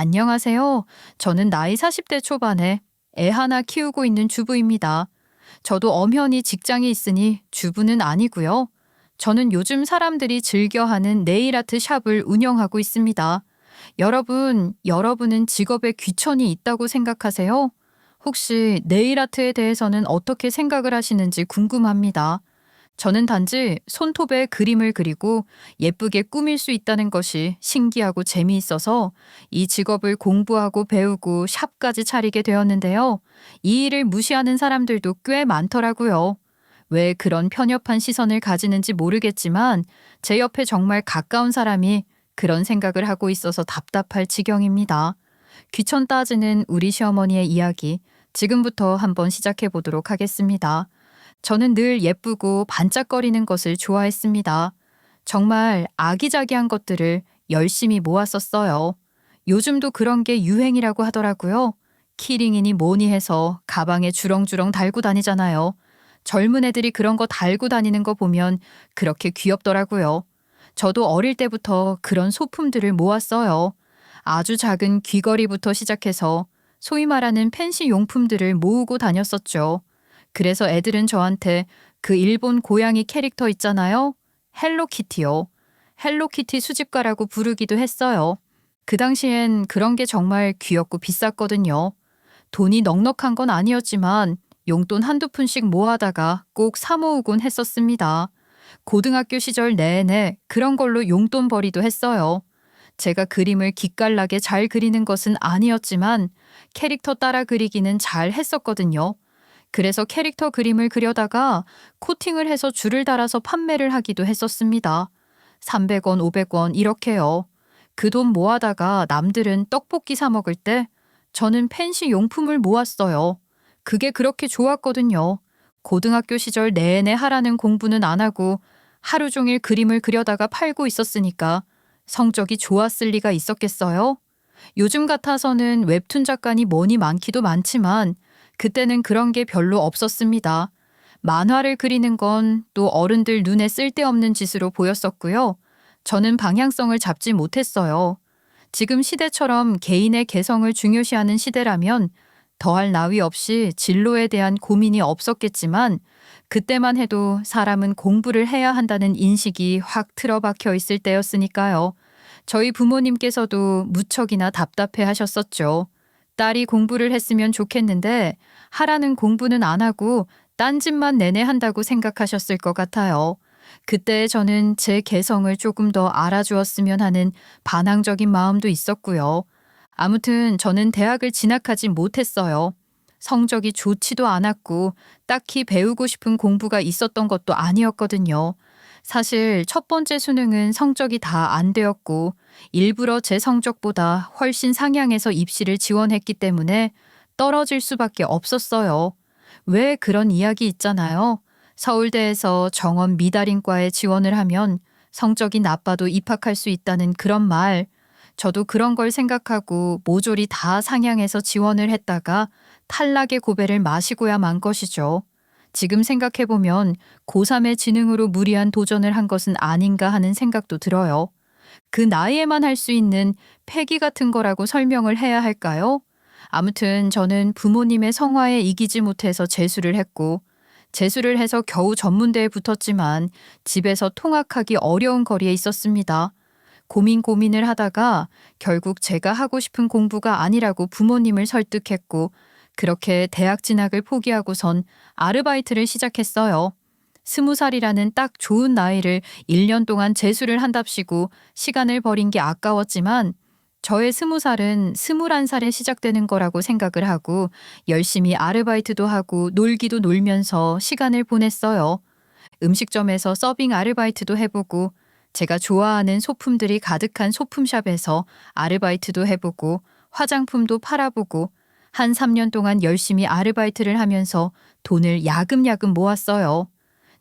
안녕하세요. 저는 나이 40대 초반에 애 하나 키우고 있는 주부입니다. 저도 엄연히 직장이 있으니 주부는 아니고요. 저는 요즘 사람들이 즐겨하는 네일아트 샵을 운영하고 있습니다. 여러분은 직업에 귀천이 있다고 생각하세요? 혹시 네일아트에 대해서는 어떻게 생각을 하시는지 궁금합니다. 저는 단지 손톱에 그림을 그리고 예쁘게 꾸밀 수 있다는 것이 신기하고 재미있어서 이 직업을 공부하고 배우고 샵까지 차리게 되었는데요. 이 일을 무시하는 사람들도 꽤 많더라고요. 왜 그런 편협한 시선을 가지는지 모르겠지만 제 옆에 정말 가까운 사람이 그런 생각을 하고 있어서 답답할 지경입니다. 귀천 따지는 우리 시어머니의 이야기, 지금부터 한번 시작해 보도록 하겠습니다. 저는 늘 예쁘고 반짝거리는 것을 좋아했습니다. 정말 아기자기한 것들을 열심히 모았었어요. 요즘도 그런 게 유행이라고 하더라고요. 키링이니 뭐니 해서 가방에 주렁주렁 달고 다니잖아요. 젊은 애들이 그런 거 달고 다니는 거 보면 그렇게 귀엽더라고요. 저도 어릴 때부터 그런 소품들을 모았어요. 아주 작은 귀걸이부터 시작해서 소위 말하는 펜시 용품들을 모으고 다녔었죠. 그래서 애들은 저한테 그 일본 고양이 캐릭터 있잖아요. 헬로키티요. 헬로키티 수집가라고 부르기도 했어요. 그 당시엔 그런 게 정말 귀엽고 비쌌거든요. 돈이 넉넉한 건 아니었지만 용돈 한두 푼씩 모아다가 꼭 사 모으곤 했었습니다. 고등학교 시절 내내 그런 걸로 용돈벌이도 했어요. 제가 그림을 기깔나게 잘 그리는 것은 아니었지만 캐릭터 따라 그리기는 잘 했었거든요. 그래서 캐릭터 그림을 그려다가 코팅을 해서 줄을 달아서 판매를 하기도 했었습니다. 300원, 500원 이렇게요. 그 돈 모아다가 남들은 떡볶이 사 먹을 때 저는 펜시 용품을 모았어요. 그게 그렇게 좋았거든요. 고등학교 시절 내내 하라는 공부는 안 하고 하루 종일 그림을 그려다가 팔고 있었으니까 성적이 좋았을 리가 있었겠어요? 요즘 같아서는 웹툰 작가니 뭐니 많기도 많지만 그때는 그런 게 별로 없었습니다. 만화를 그리는 건 또 어른들 눈에 쓸데없는 짓으로 보였었고요. 저는 방향성을 잡지 못했어요. 지금 시대처럼 개인의 개성을 중요시하는 시대라면 더할 나위 없이 진로에 대한 고민이 없었겠지만 그때만 해도 사람은 공부를 해야 한다는 인식이 확 틀어박혀 있을 때였으니까요. 저희 부모님께서도 무척이나 답답해 하셨었죠. 딸이 공부를 했으면 좋겠는데 하라는 공부는 안 하고 딴짓만 내내 한다고 생각하셨을 것 같아요. 그때 저는 제 개성을 조금 더 알아주었으면 하는 반항적인 마음도 있었고요. 아무튼 저는 대학을 진학하지 못했어요. 성적이 좋지도 않았고 딱히 배우고 싶은 공부가 있었던 것도 아니었거든요. 사실 첫 번째 수능은 성적이 다 안 되었고 일부러 제 성적보다 훨씬 상향해서 입시를 지원했기 때문에 떨어질 수밖에 없었어요. 왜 그런 이야기 있잖아요. 서울대에서 정원 미달인과에 지원을 하면 성적이 나빠도 입학할 수 있다는 그런 말. 저도 그런 걸 생각하고 모조리 다 상향해서 지원을 했다가 탈락의 고배를 마시고야 만 것이죠. 지금 생각해보면 고3의 지능으로 무리한 도전을 한 것은 아닌가 하는 생각도 들어요. 그 나이에만 할 수 있는 패기 같은 거라고 설명을 해야 할까요? 아무튼 저는 부모님의 성화에 이기지 못해서 재수를 했고 재수를 해서 겨우 전문대에 붙었지만 집에서 통학하기 어려운 거리에 있었습니다. 고민을 하다가 결국 제가 하고 싶은 공부가 아니라고 부모님을 설득했고 그렇게 대학 진학을 포기하고선 아르바이트를 시작했어요. 20살이라는 딱 좋은 나이를 1년 동안 재수를 한답시고 시간을 버린 게 아까웠지만 저의 20살은 21살에 시작되는 거라고 생각을 하고 열심히 아르바이트도 하고 놀기도 놀면서 시간을 보냈어요. 음식점에서 서빙 아르바이트도 해보고 제가 좋아하는 소품들이 가득한 소품샵에서 아르바이트도 해보고 화장품도 팔아보고 한 3년 동안 열심히 아르바이트를 하면서 돈을 야금야금 모았어요.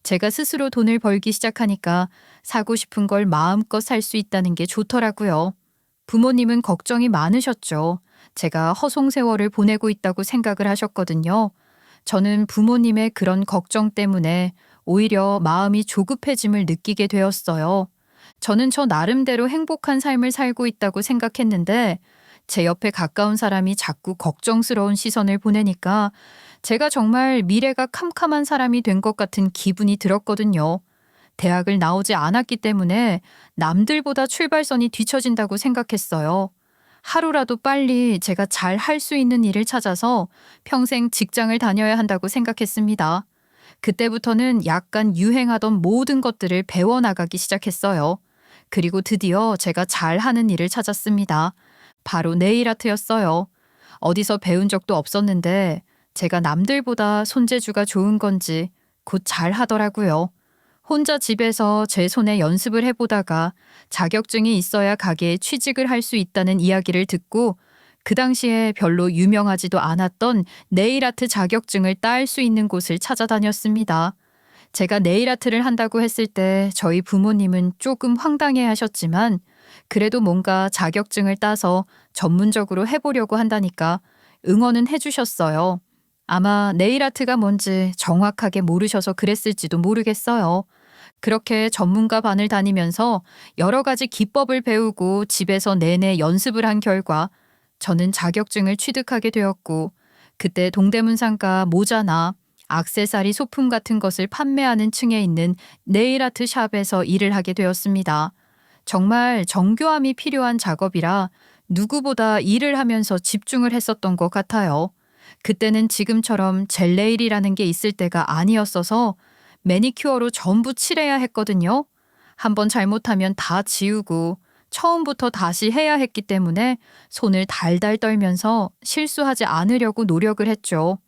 제가 스스로 돈을 벌기 시작하니까 사고 싶은 걸 마음껏 살 수 있다는 게 좋더라고요. 부모님은 걱정이 많으셨죠. 제가 허송세월을 보내고 있다고 생각을 하셨거든요. 저는 부모님의 그런 걱정 때문에 오히려 마음이 조급해짐을 느끼게 되었어요. 저는 저 나름대로 행복한 삶을 살고 있다고 생각했는데 제 옆에 가까운 사람이 자꾸 걱정스러운 시선을 보내니까 제가 정말 미래가 캄캄한 사람이 된 것 같은 기분이 들었거든요. 대학을 나오지 않았기 때문에 남들보다 출발선이 뒤처진다고 생각했어요. 하루라도 빨리 제가 잘 할 수 있는 일을 찾아서 평생 직장을 다녀야 한다고 생각했습니다. 그때부터는 약간 유행하던 모든 것들을 배워나가기 시작했어요. 그리고 드디어 제가 잘 하는 일을 찾았습니다. 바로 네일 아트였어요. 어디서 배운 적도 없었는데 제가 남들보다 손재주가 좋은 건지 곧 잘 하더라고요. 혼자 집에서 제 손에 연습을 해보다가 자격증이 있어야 가게에 취직을 할 수 있다는 이야기를 듣고 그 당시에 별로 유명하지도 않았던 네일아트 자격증을 딸 수 있는 곳을 찾아다녔습니다. 제가 네일아트를 한다고 했을 때 저희 부모님은 조금 황당해 하셨지만 그래도 뭔가 자격증을 따서 전문적으로 해보려고 한다니까 응원은 해주셨어요. 아마 네일아트가 뭔지 정확하게 모르셔서 그랬을지도 모르겠어요. 그렇게 전문가 반을 다니면서 여러 가지 기법을 배우고 집에서 내내 연습을 한 결과 저는 자격증을 취득하게 되었고 그때 동대문 상가 모자나 액세서리 소품 같은 것을 판매하는 층에 있는 네일아트 샵에서 일을 하게 되었습니다. 정말 정교함이 필요한 작업이라 누구보다 일을 하면서 집중을 했었던 것 같아요. 그때는 지금처럼 젤네일이라는 게 있을 때가 아니었어서 매니큐어로 전부 칠해야 했거든요. 한번 잘못하면 다 지우고 처음부터 다시 해야 했기 때문에 손을 달달 떨면서 실수하지 않으려고 노력을 했죠.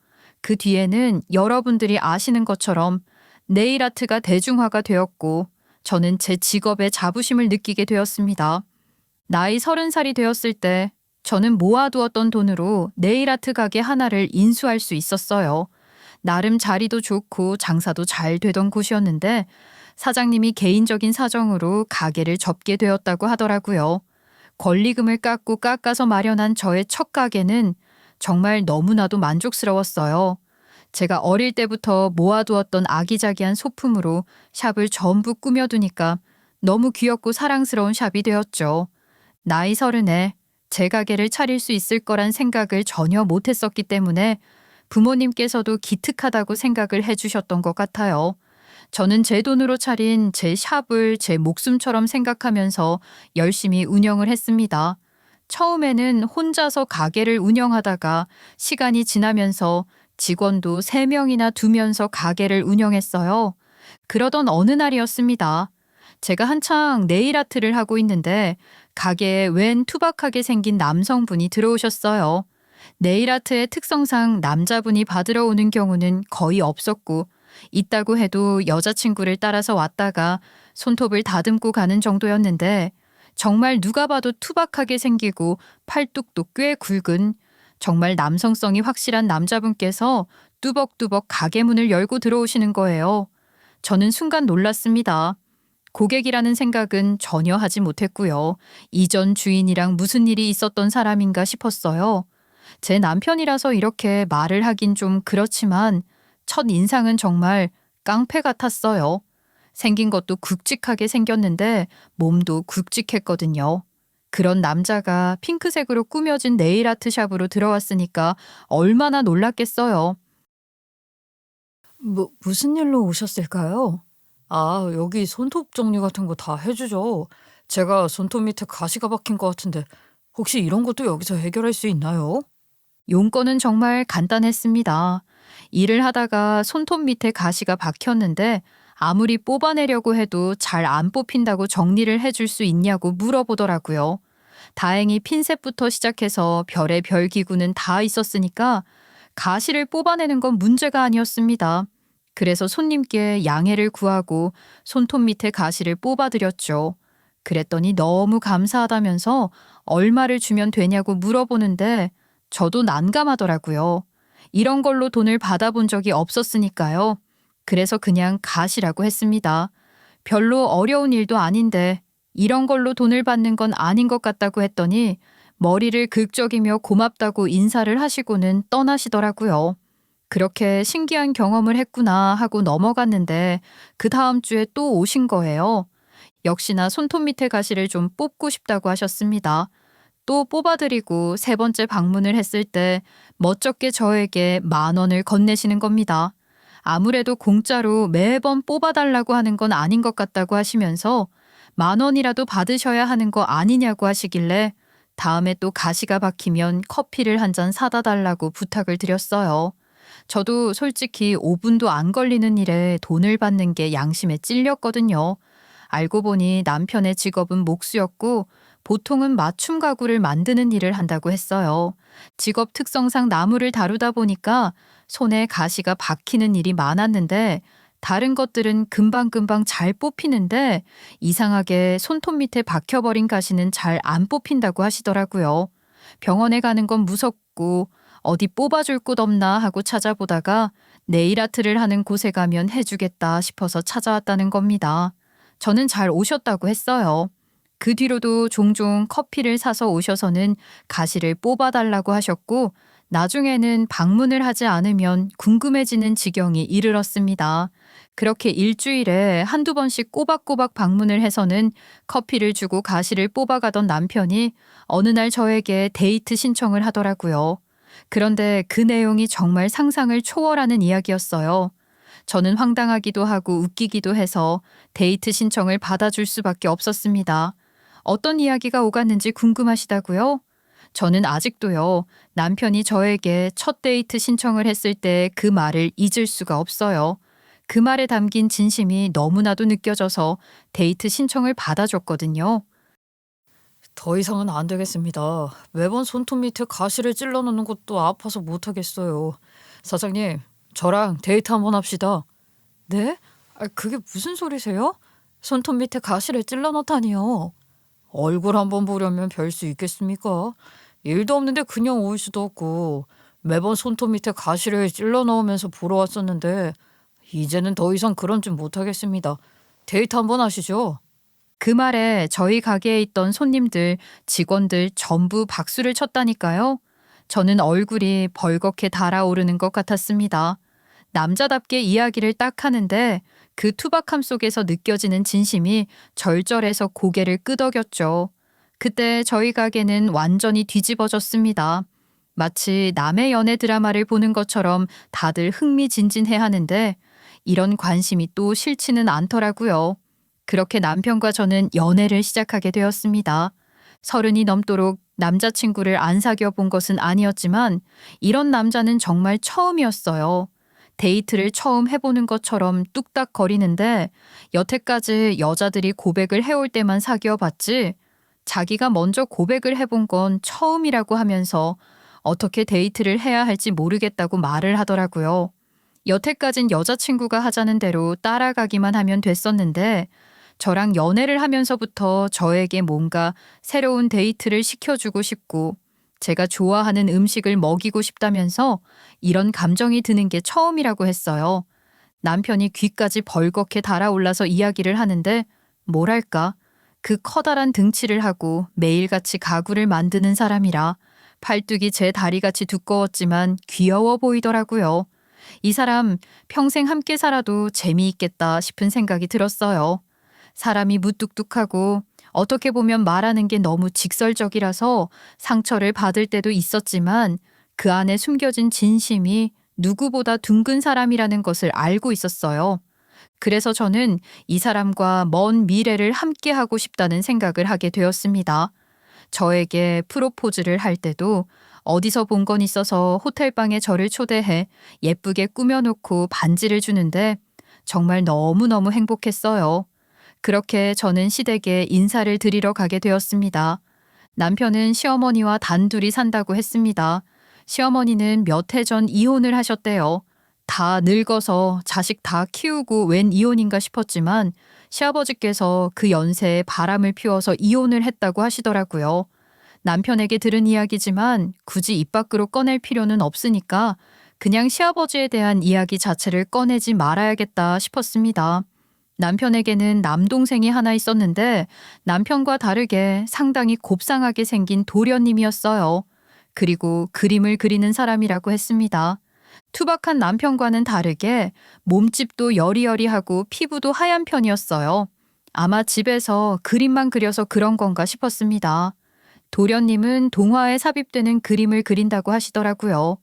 그 뒤에는 여러분들이 아시는 것처럼 네일 아트가 대중화가 되었고 저는 제 직업에 자부심을 느끼게 되었습니다. 나이 30살이 되었을 때 저는 모아두었던 돈으로 네일 아트 가게 하나를 인수할 수 있었어요. 나름 자리도 좋고 장사도 잘 되던 곳이었는데 사장님이 개인적인 사정으로 가게를 접게 되었다고 하더라고요. 권리금을 깎아서 마련한 저의 첫 가게는 정말 너무나도 만족스러웠어요. 제가 어릴 때부터 모아두었던 아기자기한 소품으로 샵을 전부 꾸며두니까 너무 귀엽고 사랑스러운 샵이 되었죠. 나이 30에 제 가게를 차릴 수 있을 거란 생각을 전혀 못했었기 때문에 부모님께서도 기특하다고 생각을 해주셨던 것 같아요. 저는 제 돈으로 차린 제 샵을 제 목숨처럼 생각하면서 열심히 운영을 했습니다. 처음에는 혼자서 가게를 운영하다가 시간이 지나면서 직원도 3명이나 두면서 가게를 운영했어요. 그러던 어느 날이었습니다. 제가 한창 네일 아트를 하고 있는데 가게에 웬 투박하게 생긴 남성분이 들어오셨어요. 네일 아트의 특성상 남자분이 받으러 오는 경우는 거의 없었고 있다고 해도 여자친구를 따라서 왔다가 손톱을 다듬고 가는 정도였는데 정말 누가 봐도 투박하게 생기고 팔뚝도 꽤 굵은 정말 남성성이 확실한 남자분께서 뚜벅뚜벅 가게 문을 열고 들어오시는 거예요. 저는 순간 놀랐습니다. 고객이라는 생각은 전혀 하지 못했고요. 이전 주인이랑 무슨 일이 있었던 사람인가 싶었어요. 제 남편이라서 이렇게 말을 하긴 좀 그렇지만 첫 인상은 정말 깡패 같았어요. 생긴 것도 굵직하게 생겼는데 몸도 굵직했거든요. 그런 남자가 핑크색으로 꾸며진 네일 아트 샵으로 들어왔으니까 얼마나 놀랐겠어요. 무슨 일로 오셨을까요? 아, 여기 손톱 정리 같은 거 다 해주죠. 제가 손톱 밑에 가시가 박힌 것 같은데 혹시 이런 것도 여기서 해결할 수 있나요? 용건은 정말 간단했습니다. 일을 하다가 손톱 밑에 가시가 박혔는데 아무리 뽑아내려고 해도 잘 안 뽑힌다고 정리를 해줄 수 있냐고 물어보더라고요. 다행히 핀셋부터 시작해서 별의별 기구는 다 있었으니까 가시를 뽑아내는 건 문제가 아니었습니다. 그래서 손님께 양해를 구하고 손톱 밑에 가시를 뽑아드렸죠. 그랬더니 너무 감사하다면서 얼마를 주면 되냐고 물어보는데 저도 난감하더라고요. 이런 걸로 돈을 받아본 적이 없었으니까요. 그래서 그냥 가시라고 했습니다. 별로 어려운 일도 아닌데 이런 걸로 돈을 받는 건 아닌 것 같다고 했더니 머리를 긁적이며 고맙다고 인사를 하시고는 떠나시더라고요. 그렇게 신기한 경험을 했구나 하고 넘어갔는데 그 다음 주에 또 오신 거예요. 역시나 손톱 밑에 가시를 좀 뽑고 싶다고 하셨습니다. 또 뽑아드리고 세 번째 방문을 했을 때 멋쩍게 저에게 10,000원을 건네시는 겁니다. 아무래도 공짜로 매번 뽑아달라고 하는 건 아닌 것 같다고 하시면서 10,000원이라도 받으셔야 하는 거 아니냐고 하시길래 다음에 또 가시가 박히면 커피를 한 잔 사다 달라고 부탁을 드렸어요. 저도 솔직히 5분도 안 걸리는 일에 돈을 받는 게 양심에 찔렸거든요. 알고 보니 남편의 직업은 목수였고 보통은 맞춤 가구를 만드는 일을 한다고 했어요. 직업 특성상 나무를 다루다 보니까 손에 가시가 박히는 일이 많았는데 다른 것들은 금방금방 잘 뽑히는데 이상하게 손톱 밑에 박혀버린 가시는 잘 안 뽑힌다고 하시더라고요. 병원에 가는 건 무섭고 어디 뽑아줄 곳 없나 하고 찾아보다가 네일 아트를 하는 곳에 가면 해주겠다 싶어서 찾아왔다는 겁니다. 저는 잘 오셨다고 했어요. 그 뒤로도 종종 커피를 사서 오셔서는 가시를 뽑아달라고 하셨고 나중에는 방문을 하지 않으면 궁금해지는 지경이 이르렀습니다. 그렇게 일주일에 한두 번씩 꼬박꼬박 방문을 해서는 커피를 주고 가시를 뽑아가던 남편이 어느 날 저에게 데이트 신청을 하더라고요. 그런데 그 내용이 정말 상상을 초월하는 이야기였어요. 저는 황당하기도 하고 웃기기도 해서 데이트 신청을 받아줄 수밖에 없었습니다. 어떤 이야기가 오갔는지 궁금하시다고요? 저는 아직도요, 남편이 저에게 첫 데이트 신청을 했을 때 그 말을 잊을 수가 없어요. 그 말에 담긴 진심이 너무나도 느껴져서 데이트 신청을 받아줬거든요. 더 이상은 안 되겠습니다. 매번 손톱 밑에 가시를 찔러 넣는 것도 아파서 못하겠어요. 사장님, 저랑 데이트 한번 합시다. 네? 그게 무슨 소리세요? 손톱 밑에 가시를 찔러 넣다니요. 얼굴 한번 보려면 별 수 있겠습니까? 일도 없는데 그냥 올 수도 없고 매번 손톱 밑에 가시를 찔러 넣으면서 보러 왔었는데 이제는 더 이상 그런 줄 못하겠습니다. 데이트 한번 하시죠. 그 말에 저희 가게에 있던 손님들, 직원들 전부 박수를 쳤다니까요. 저는 얼굴이 벌겋게 달아오르는 것 같았습니다. 남자답게 이야기를 딱 하는데 그 투박함 속에서 느껴지는 진심이 절절해서 고개를 끄덕였죠. 그때 저희 가게는 완전히 뒤집어졌습니다. 마치 남의 연애 드라마를 보는 것처럼 다들 흥미진진해 하는데 이런 관심이 또 싫지는 않더라고요. 그렇게 남편과 저는 연애를 시작하게 되었습니다. 30이 넘도록 남자친구를 안 사귀어 본 것은 아니었지만 이런 남자는 정말 처음이었어요. 데이트를 처음 해보는 것처럼 뚝딱거리는데 여태까지 여자들이 고백을 해올 때만 사귀어 봤지 자기가 먼저 고백을 해본 건 처음이라고 하면서 어떻게 데이트를 해야 할지 모르겠다고 말을 하더라고요. 여태까진 여자친구가 하자는 대로 따라가기만 하면 됐었는데 저랑 연애를 하면서부터 저에게 뭔가 새로운 데이트를 시켜주고 싶고 제가 좋아하는 음식을 먹이고 싶다면서 이런 감정이 드는 게 처음이라고 했어요. 남편이 귀까지 벌겋게 달아올라서 이야기를 하는데 뭐랄까 그 커다란 등치를 하고 매일같이 가구를 만드는 사람이라 팔뚝이 제 다리같이 두꺼웠지만 귀여워 보이더라고요. 이 사람 평생 함께 살아도 재미있겠다 싶은 생각이 들었어요. 사람이 무뚝뚝하고 어떻게 보면 말하는 게 너무 직설적이라서 상처를 받을 때도 있었지만 그 안에 숨겨진 진심이 누구보다 둥근 사람이라는 것을 알고 있었어요. 그래서 저는 이 사람과 먼 미래를 함께 하고 싶다는 생각을 하게 되었습니다. 저에게 프로포즈를 할 때도 어디서 본 건 있어서 호텔방에 저를 초대해 예쁘게 꾸며놓고 반지를 주는데 정말 너무너무 행복했어요. 그렇게 저는 시댁에 인사를 드리러 가게 되었습니다. 남편은 시어머니와 단둘이 산다고 했습니다. 시어머니는 몇 해 전 이혼을 하셨대요. 다 늙어서 자식 다 키우고 웬 이혼인가 싶었지만 시아버지께서 그 연세에 바람을 피워서 이혼을 했다고 하시더라고요. 남편에게 들은 이야기지만 굳이 입 밖으로 꺼낼 필요는 없으니까 그냥 시아버지에 대한 이야기 자체를 꺼내지 말아야겠다 싶었습니다. 남편에게는 남동생이 하나 있었는데 남편과 다르게 상당히 곱상하게 생긴 도련님이었어요. 그리고 그림을 그리는 사람이라고 했습니다. 투박한 남편과는 다르게 몸집도 여리여리하고 피부도 하얀 편이었어요. 아마 집에서 그림만 그려서 그런 건가 싶었습니다. 도련님은 동화에 삽입되는 그림을 그린다고 하시더라고요.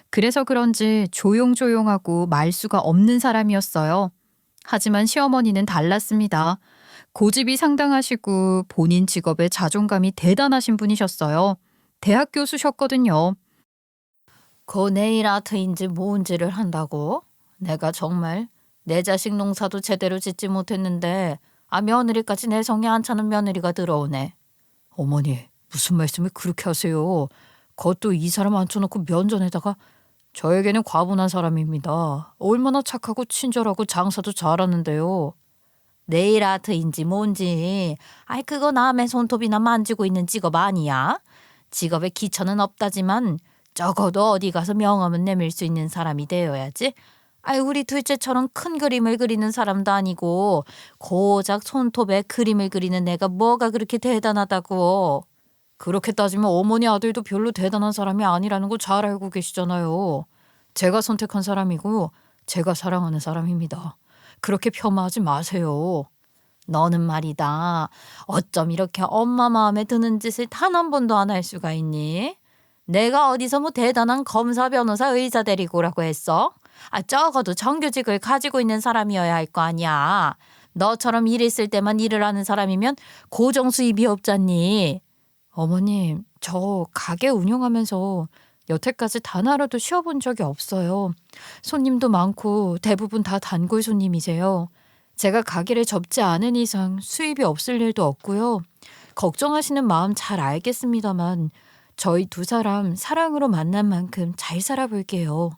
그래서 그런지 조용조용하고 말수가 없는 사람이었어요. 하지만 시어머니는 달랐습니다. 고집이 상당하시고 본인 직업에 자존감이 대단하신 분이셨어요. 대학 교수셨거든요. 그 네일 아트인지 뭔지를 한다고? 내가 정말 내 자식 농사도 제대로 짓지 못했는데 며느리까지 내 성에 안 차는 며느리가 들어오네. 어머니, 무슨 말씀을 그렇게 하세요? 그것도 이 사람 앉혀놓고 면전에다가 저에게는 과분한 사람입니다. 얼마나 착하고 친절하고 장사도 잘하는데요. 네일 아트인지 뭔지. 그거 남의 손톱이나 만지고 있는 직업 아니야? 직업에 기천은 없다지만 적어도 어디 가서 명함은 내밀 수 있는 사람이 되어야지. 우리 둘째처럼 큰 그림을 그리는 사람도 아니고 고작 손톱에 그림을 그리는 애가 뭐가 그렇게 대단하다고. 그렇게 따지면 어머니 아들도 별로 대단한 사람이 아니라는 거 잘 알고 계시잖아요. 제가 선택한 사람이고 제가 사랑하는 사람입니다. 그렇게 폄하하지 마세요. 너는 말이다. 어쩜 이렇게 엄마 마음에 드는 짓을 단 한 번도 안 할 수가 있니? 내가 어디서 뭐 대단한 검사, 변호사, 의사 데리고 오라고 했어? 적어도 정규직을 가지고 있는 사람이어야 할 거 아니야. 너처럼 일 있을 때만 일을 하는 사람이면 고정 수입이 없잖니. 어머님, 저 가게 운영하면서 여태까지 단 하루도 쉬어본 적이 없어요. 손님도 많고 대부분 다 단골 손님이세요. 제가 가게를 접지 않은 이상 수입이 없을 일도 없고요. 걱정하시는 마음 잘 알겠습니다만 저희 두 사람 사랑으로 만난 만큼 잘 살아볼게요.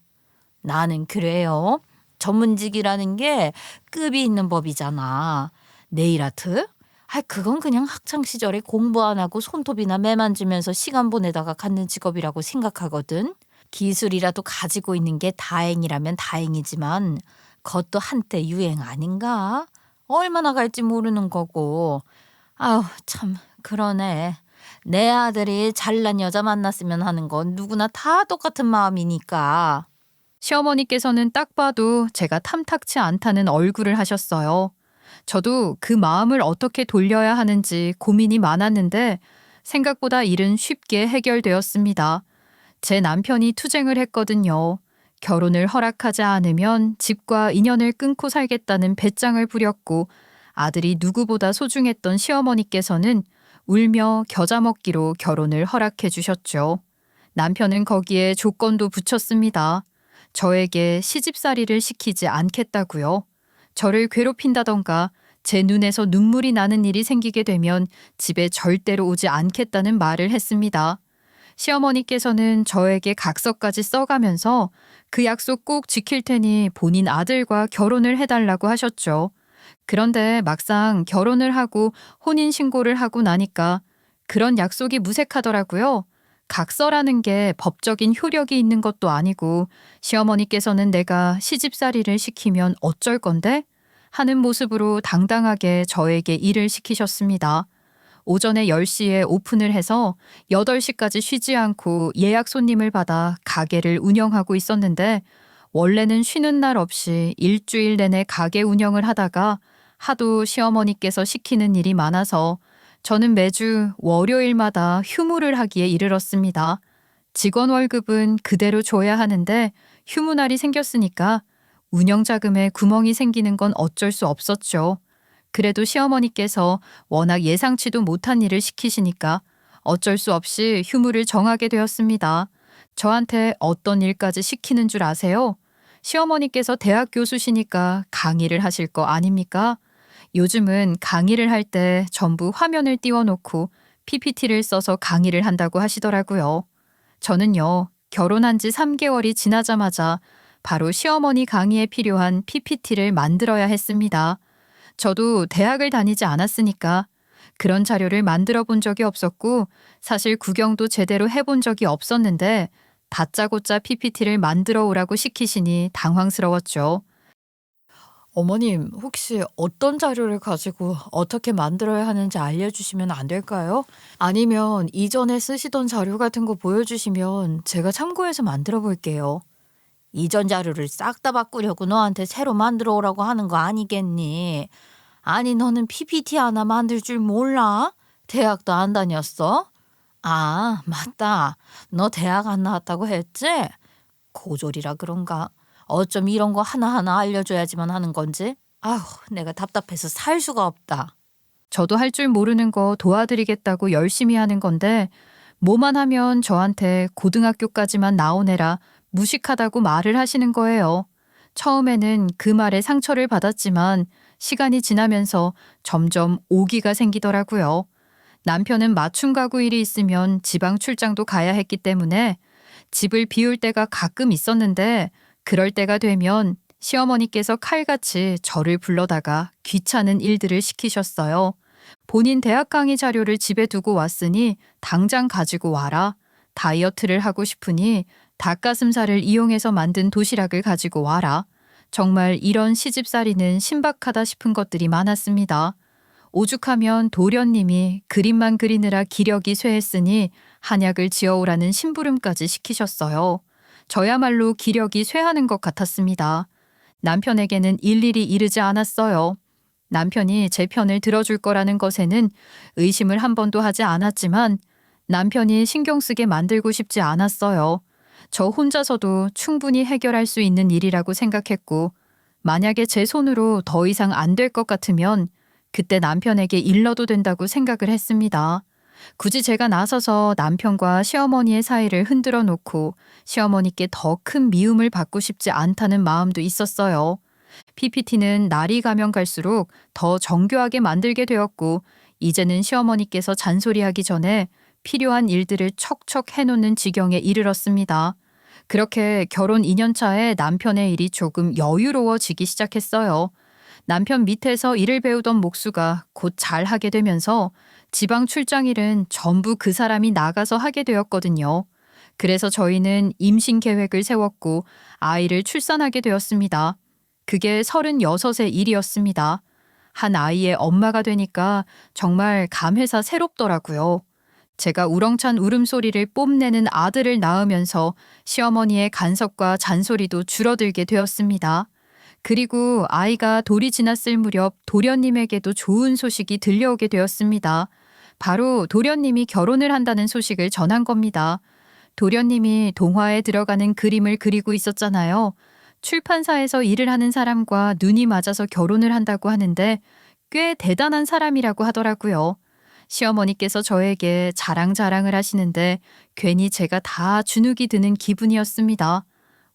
나는 그래요. 전문직이라는 게 급이 있는 법이잖아. 네일아트? 그건 그냥 학창시절에 공부 안 하고 손톱이나 매 만지면서 시간 보내다가 갖는 직업이라고 생각하거든. 기술이라도 가지고 있는 게 다행이라면 다행이지만 그것도 한때 유행 아닌가? 얼마나 갈지 모르는 거고. 참 그러네. 내 아들이 잘난 여자 만났으면 하는 건 누구나 다 똑같은 마음이니까. 시어머니께서는 딱 봐도 제가 탐탁치 않다는 얼굴을 하셨어요. 저도 그 마음을 어떻게 돌려야 하는지 고민이 많았는데 생각보다 일은 쉽게 해결되었습니다. 제 남편이 투쟁을 했거든요. 결혼을 허락하지 않으면 집과 인연을 끊고 살겠다는 배짱을 부렸고 아들이 누구보다 소중했던 시어머니께서는 울며 겨자 먹기로 결혼을 허락해 주셨죠. 남편은 거기에 조건도 붙였습니다. 저에게 시집살이를 시키지 않겠다고요. 저를 괴롭힌다던가 제 눈에서 눈물이 나는 일이 생기게 되면 집에 절대로 오지 않겠다는 말을 했습니다. 시어머니께서는 저에게 각서까지 써가면서 그 약속 꼭 지킬 테니 본인 아들과 결혼을 해달라고 하셨죠. 그런데 막상 결혼을 하고 혼인신고를 하고 나니까 그런 약속이 무색하더라고요. 각서라는 게 법적인 효력이 있는 것도 아니고 시어머니께서는 내가 시집살이를 시키면 어쩔 건데? 하는 모습으로 당당하게 저에게 일을 시키셨습니다. 오전에 10시에 오픈을 해서 8시까지 쉬지 않고 예약 손님을 받아 가게를 운영하고 있었는데 원래는 쉬는 날 없이 일주일 내내 가게 운영을 하다가 하도 시어머니께서 시키는 일이 많아서 저는 매주 월요일마다 휴무를 하기에 이르렀습니다. 직원 월급은 그대로 줘야 하는데 휴무날이 생겼으니까 운영자금에 구멍이 생기는 건 어쩔 수 없었죠. 그래도 시어머니께서 워낙 예상치도 못한 일을 시키시니까 어쩔 수 없이 휴무를 정하게 되었습니다. 저한테 어떤 일까지 시키는 줄 아세요? 시어머니께서 대학 교수시니까 강의를 하실 거 아닙니까? 요즘은 강의를 할 때 전부 화면을 띄워놓고 PPT를 써서 강의를 한다고 하시더라고요. 저는요, 결혼한 지 3개월이 지나자마자 바로 시어머니 강의에 필요한 PPT를 만들어야 했습니다. 저도 대학을 다니지 않았으니까 그런 자료를 만들어 본 적이 없었고 사실 구경도 제대로 해본 적이 없었는데 다짜고짜 PPT를 만들어 오라고 시키시니 당황스러웠죠. 어머님, 혹시 어떤 자료를 가지고 어떻게 만들어야 하는지 알려주시면 안 될까요? 아니면 이전에 쓰시던 자료 같은 거 보여주시면 제가 참고해서 만들어 볼게요. 이전 자료를 싹 다 바꾸려고 너한테 새로 만들어 오라고 하는 거 아니겠니? 아니, 너는 PPT 하나 만들 줄 몰라? 대학도 안 다녔어? 아, 맞다. 너 대학 안 나왔다고 했지? 고졸이라 그런가? 어쩜 이런 거 하나하나 알려줘야지만 하는 건지? 아휴, 내가 답답해서 살 수가 없다. 저도 할 줄 모르는 거 도와드리겠다고 열심히 하는 건데 뭐만 하면 저한테 고등학교까지만 나오내라 무식하다고 말을 하시는 거예요. 처음에는 그 말에 상처를 받았지만 시간이 지나면서 점점 오기가 생기더라고요. 남편은 맞춤 가구 일이 있으면 지방 출장도 가야 했기 때문에 집을 비울 때가 가끔 있었는데 그럴 때가 되면 시어머니께서 칼같이 저를 불러다가 귀찮은 일들을 시키셨어요. 본인 대학 강의 자료를 집에 두고 왔으니 당장 가지고 와라. 다이어트를 하고 싶으니 닭가슴살을 이용해서 만든 도시락을 가지고 와라. 정말 이런 시집살이는 신박하다 싶은 것들이 많았습니다. 오죽하면 도련님이 그림만 그리느라 기력이 쇠했으니 한약을 지어오라는 심부름까지 시키셨어요. 저야말로 기력이 쇠하는 것 같았습니다. 남편에게는 일일이 이르지 않았어요. 남편이 제 편을 들어줄 거라는 것에는 의심을 한 번도 하지 않았지만 남편이 신경 쓰게 만들고 싶지 않았어요. 저 혼자서도 충분히 해결할 수 있는 일이라고 생각했고 만약에 제 손으로 더 이상 안 될 것 같으면 그때 남편에게 일러도 된다고 생각을 했습니다. 굳이 제가 나서서 남편과 시어머니의 사이를 흔들어 놓고 시어머니께 더 큰 미움을 받고 싶지 않다는 마음도 있었어요. PPT는 날이 가면 갈수록 더 정교하게 만들게 되었고 이제는 시어머니께서 잔소리하기 전에 필요한 일들을 척척 해놓는 지경에 이르렀습니다. 그렇게 결혼 2년 차에 남편의 일이 조금 여유로워지기 시작했어요. 남편 밑에서 일을 배우던 목수가 곧 잘하게 되면서 지방 출장 일은 전부 그 사람이 나가서 하게 되었거든요. 그래서 저희는 임신 계획을 세웠고 아이를 출산하게 되었습니다. 그게 36의 일이었습니다. 한 아이의 엄마가 되니까 정말 감회사 새롭더라고요. 제가 우렁찬 울음소리를 뽐내는 아들을 낳으면서 시어머니의 간섭과 잔소리도 줄어들게 되었습니다. 그리고 아이가 돌이 지났을 무렵 도련님에게도 좋은 소식이 들려오게 되었습니다. 바로 도련님이 결혼을 한다는 소식을 전한 겁니다. 도련님이 동화에 들어가는 그림을 그리고 있었잖아요. 출판사에서 일을 하는 사람과 눈이 맞아서 결혼을 한다고 하는데 꽤 대단한 사람이라고 하더라고요. 시어머니께서 저에게 자랑자랑을 하시는데 괜히 제가 다 주눅이 드는 기분이었습니다.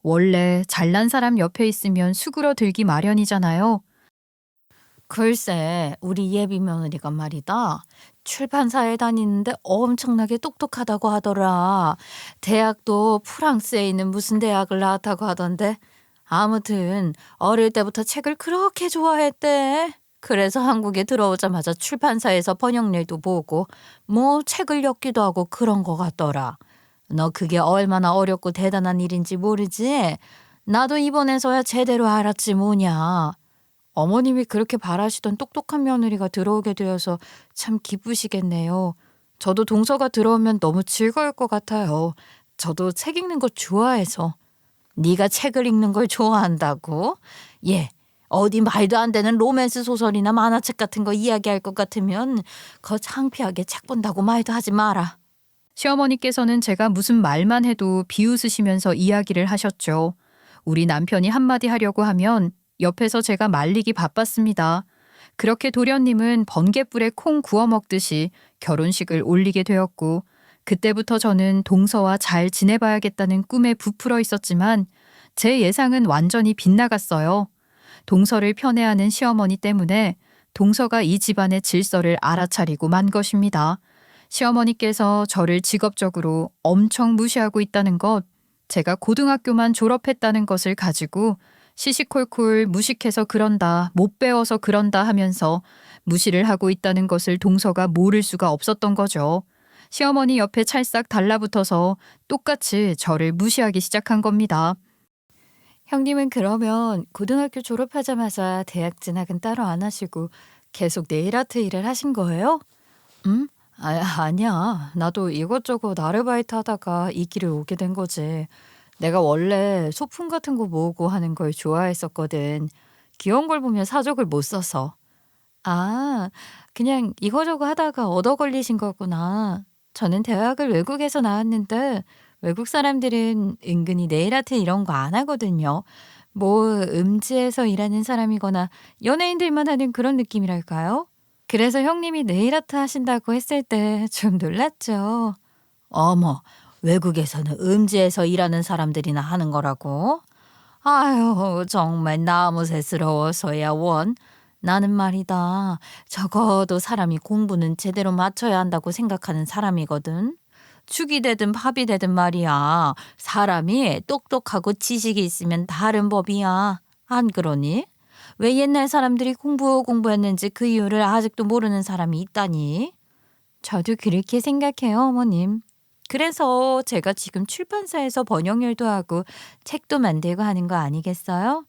원래 잘난 사람 옆에 있으면 수그러들기 마련이잖아요. 글쎄, 우리 예비 며느리가 말이다. 출판사에 다니는데 엄청나게 똑똑하다고 하더라. 대학도 프랑스에 있는 무슨 대학을 나왔다고 하던데. 아무튼 어릴 때부터 책을 그렇게 좋아했대. 그래서 한국에 들어오자마자 출판사에서 번역일도 보고 뭐 책을 엮기도 하고 그런 거 같더라. 너 그게 얼마나 어렵고 대단한 일인지 모르지? 나도 이번에서야 제대로 알았지 뭐냐. 어머님이 그렇게 바라시던 똑똑한 며느리가 들어오게 되어서 참 기쁘시겠네요. 저도 동서가 들어오면 너무 즐거울 것 같아요. 저도 책 읽는 거 좋아해서. 네가 책을 읽는 걸 좋아한다고? 예, 어디 말도 안 되는 로맨스 소설이나 만화책 같은 거 이야기할 것 같으면 거 창피하게 책 본다고 말도 하지 마라. 시어머니께서는 제가 무슨 말만 해도 비웃으시면서 이야기를 하셨죠. 우리 남편이 한마디 하려고 하면 옆에서 제가 말리기 바빴습니다. 그렇게 도련님은 번갯불에 콩 구워 먹듯이 결혼식을 올리게 되었고 그때부터 저는 동서와 잘 지내봐야겠다는 꿈에 부풀어 있었지만 제 예상은 완전히 빗나갔어요. 동서를 편애하는 시어머니 때문에 동서가 이 집안의 질서를 알아차리고 만 것입니다. 시어머니께서 저를 직업적으로 엄청 무시하고 있다는 것, 제가 고등학교만 졸업했다는 것을 가지고 시시콜콜 무식해서 그런다, 못 배워서 그런다 하면서 무시를 하고 있다는 것을 동서가 모를 수가 없었던 거죠. 시어머니 옆에 찰싹 달라붙어서 똑같이 저를 무시하기 시작한 겁니다. 형님은 그러면 고등학교 졸업하자마자 대학 진학은 따로 안 하시고 계속 네일아트 일을 하신 거예요? 응? 아니야. 나도 이것저것 아르바이트 하다가 이 길을 오게 된 거지. 내가 원래 소품 같은 거 모으고 하는 걸 좋아했었거든. 귀여운 걸 보면 사족을 못 써서. 아, 그냥 이거저거 하다가 얻어 걸리신 거구나. 저는 대학을 외국에서 나왔는데 외국 사람들은 은근히 네일 아트 이런 거 안 하거든요. 뭐 음지에서 일하는 사람이거나 연예인들만 하는 그런 느낌이랄까요? 그래서 형님이 네일 아트 하신다고 했을 때 좀 놀랐죠. 어머, 외국에서는 음지에서 일하는 사람들이나 하는 거라고? 아유, 정말 나무새스러워서야 원. 나는 말이다. 적어도 사람이 공부는 제대로 맞춰야 한다고 생각하는 사람이거든. 죽이 되든 밥이 되든 말이야. 사람이 똑똑하고 지식이 있으면 다른 법이야. 안 그러니? 왜 옛날 사람들이 공부했는지 그 이유를 아직도 모르는 사람이 있다니? 저도 그렇게 생각해요, 어머님. 그래서 제가 지금 출판사에서 번역일도 하고 책도 만들고 하는 거 아니겠어요?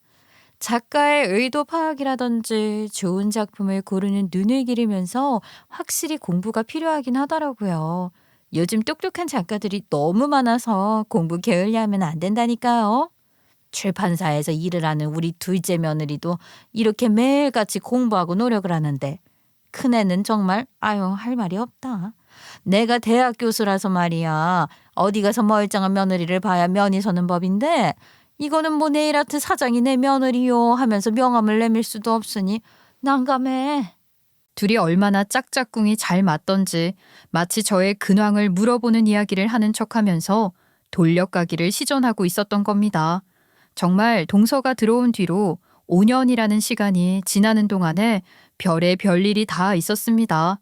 작가의 의도 파악이라든지 좋은 작품을 고르는 눈을 기르면서 확실히 공부가 필요하긴 하더라고요. 요즘 똑똑한 작가들이 너무 많아서 공부 게을리하면 안 된다니까요. 출판사에서 일을 하는 우리 둘째 며느리도 이렇게 매일같이 공부하고 노력을 하는데 큰애는 정말 할 말이 없다. 내가 대학 교수라서 말이야. 어디 가서 멀쩡한 며느리를 봐야 면이 서는 법인데 이거는 뭐 네일아트 사장이 내 며느리요 하면서 명함을 내밀 수도 없으니 난감해. 둘이 얼마나 짝짝꿍이 잘 맞던지 마치 저의 근황을 물어보는 이야기를 하는 척하면서 돌려가기를 시전하고 있었던 겁니다. 정말 동서가 들어온 뒤로 5년이라는 시간이 지나는 동안에 별의 별일이 다 있었습니다.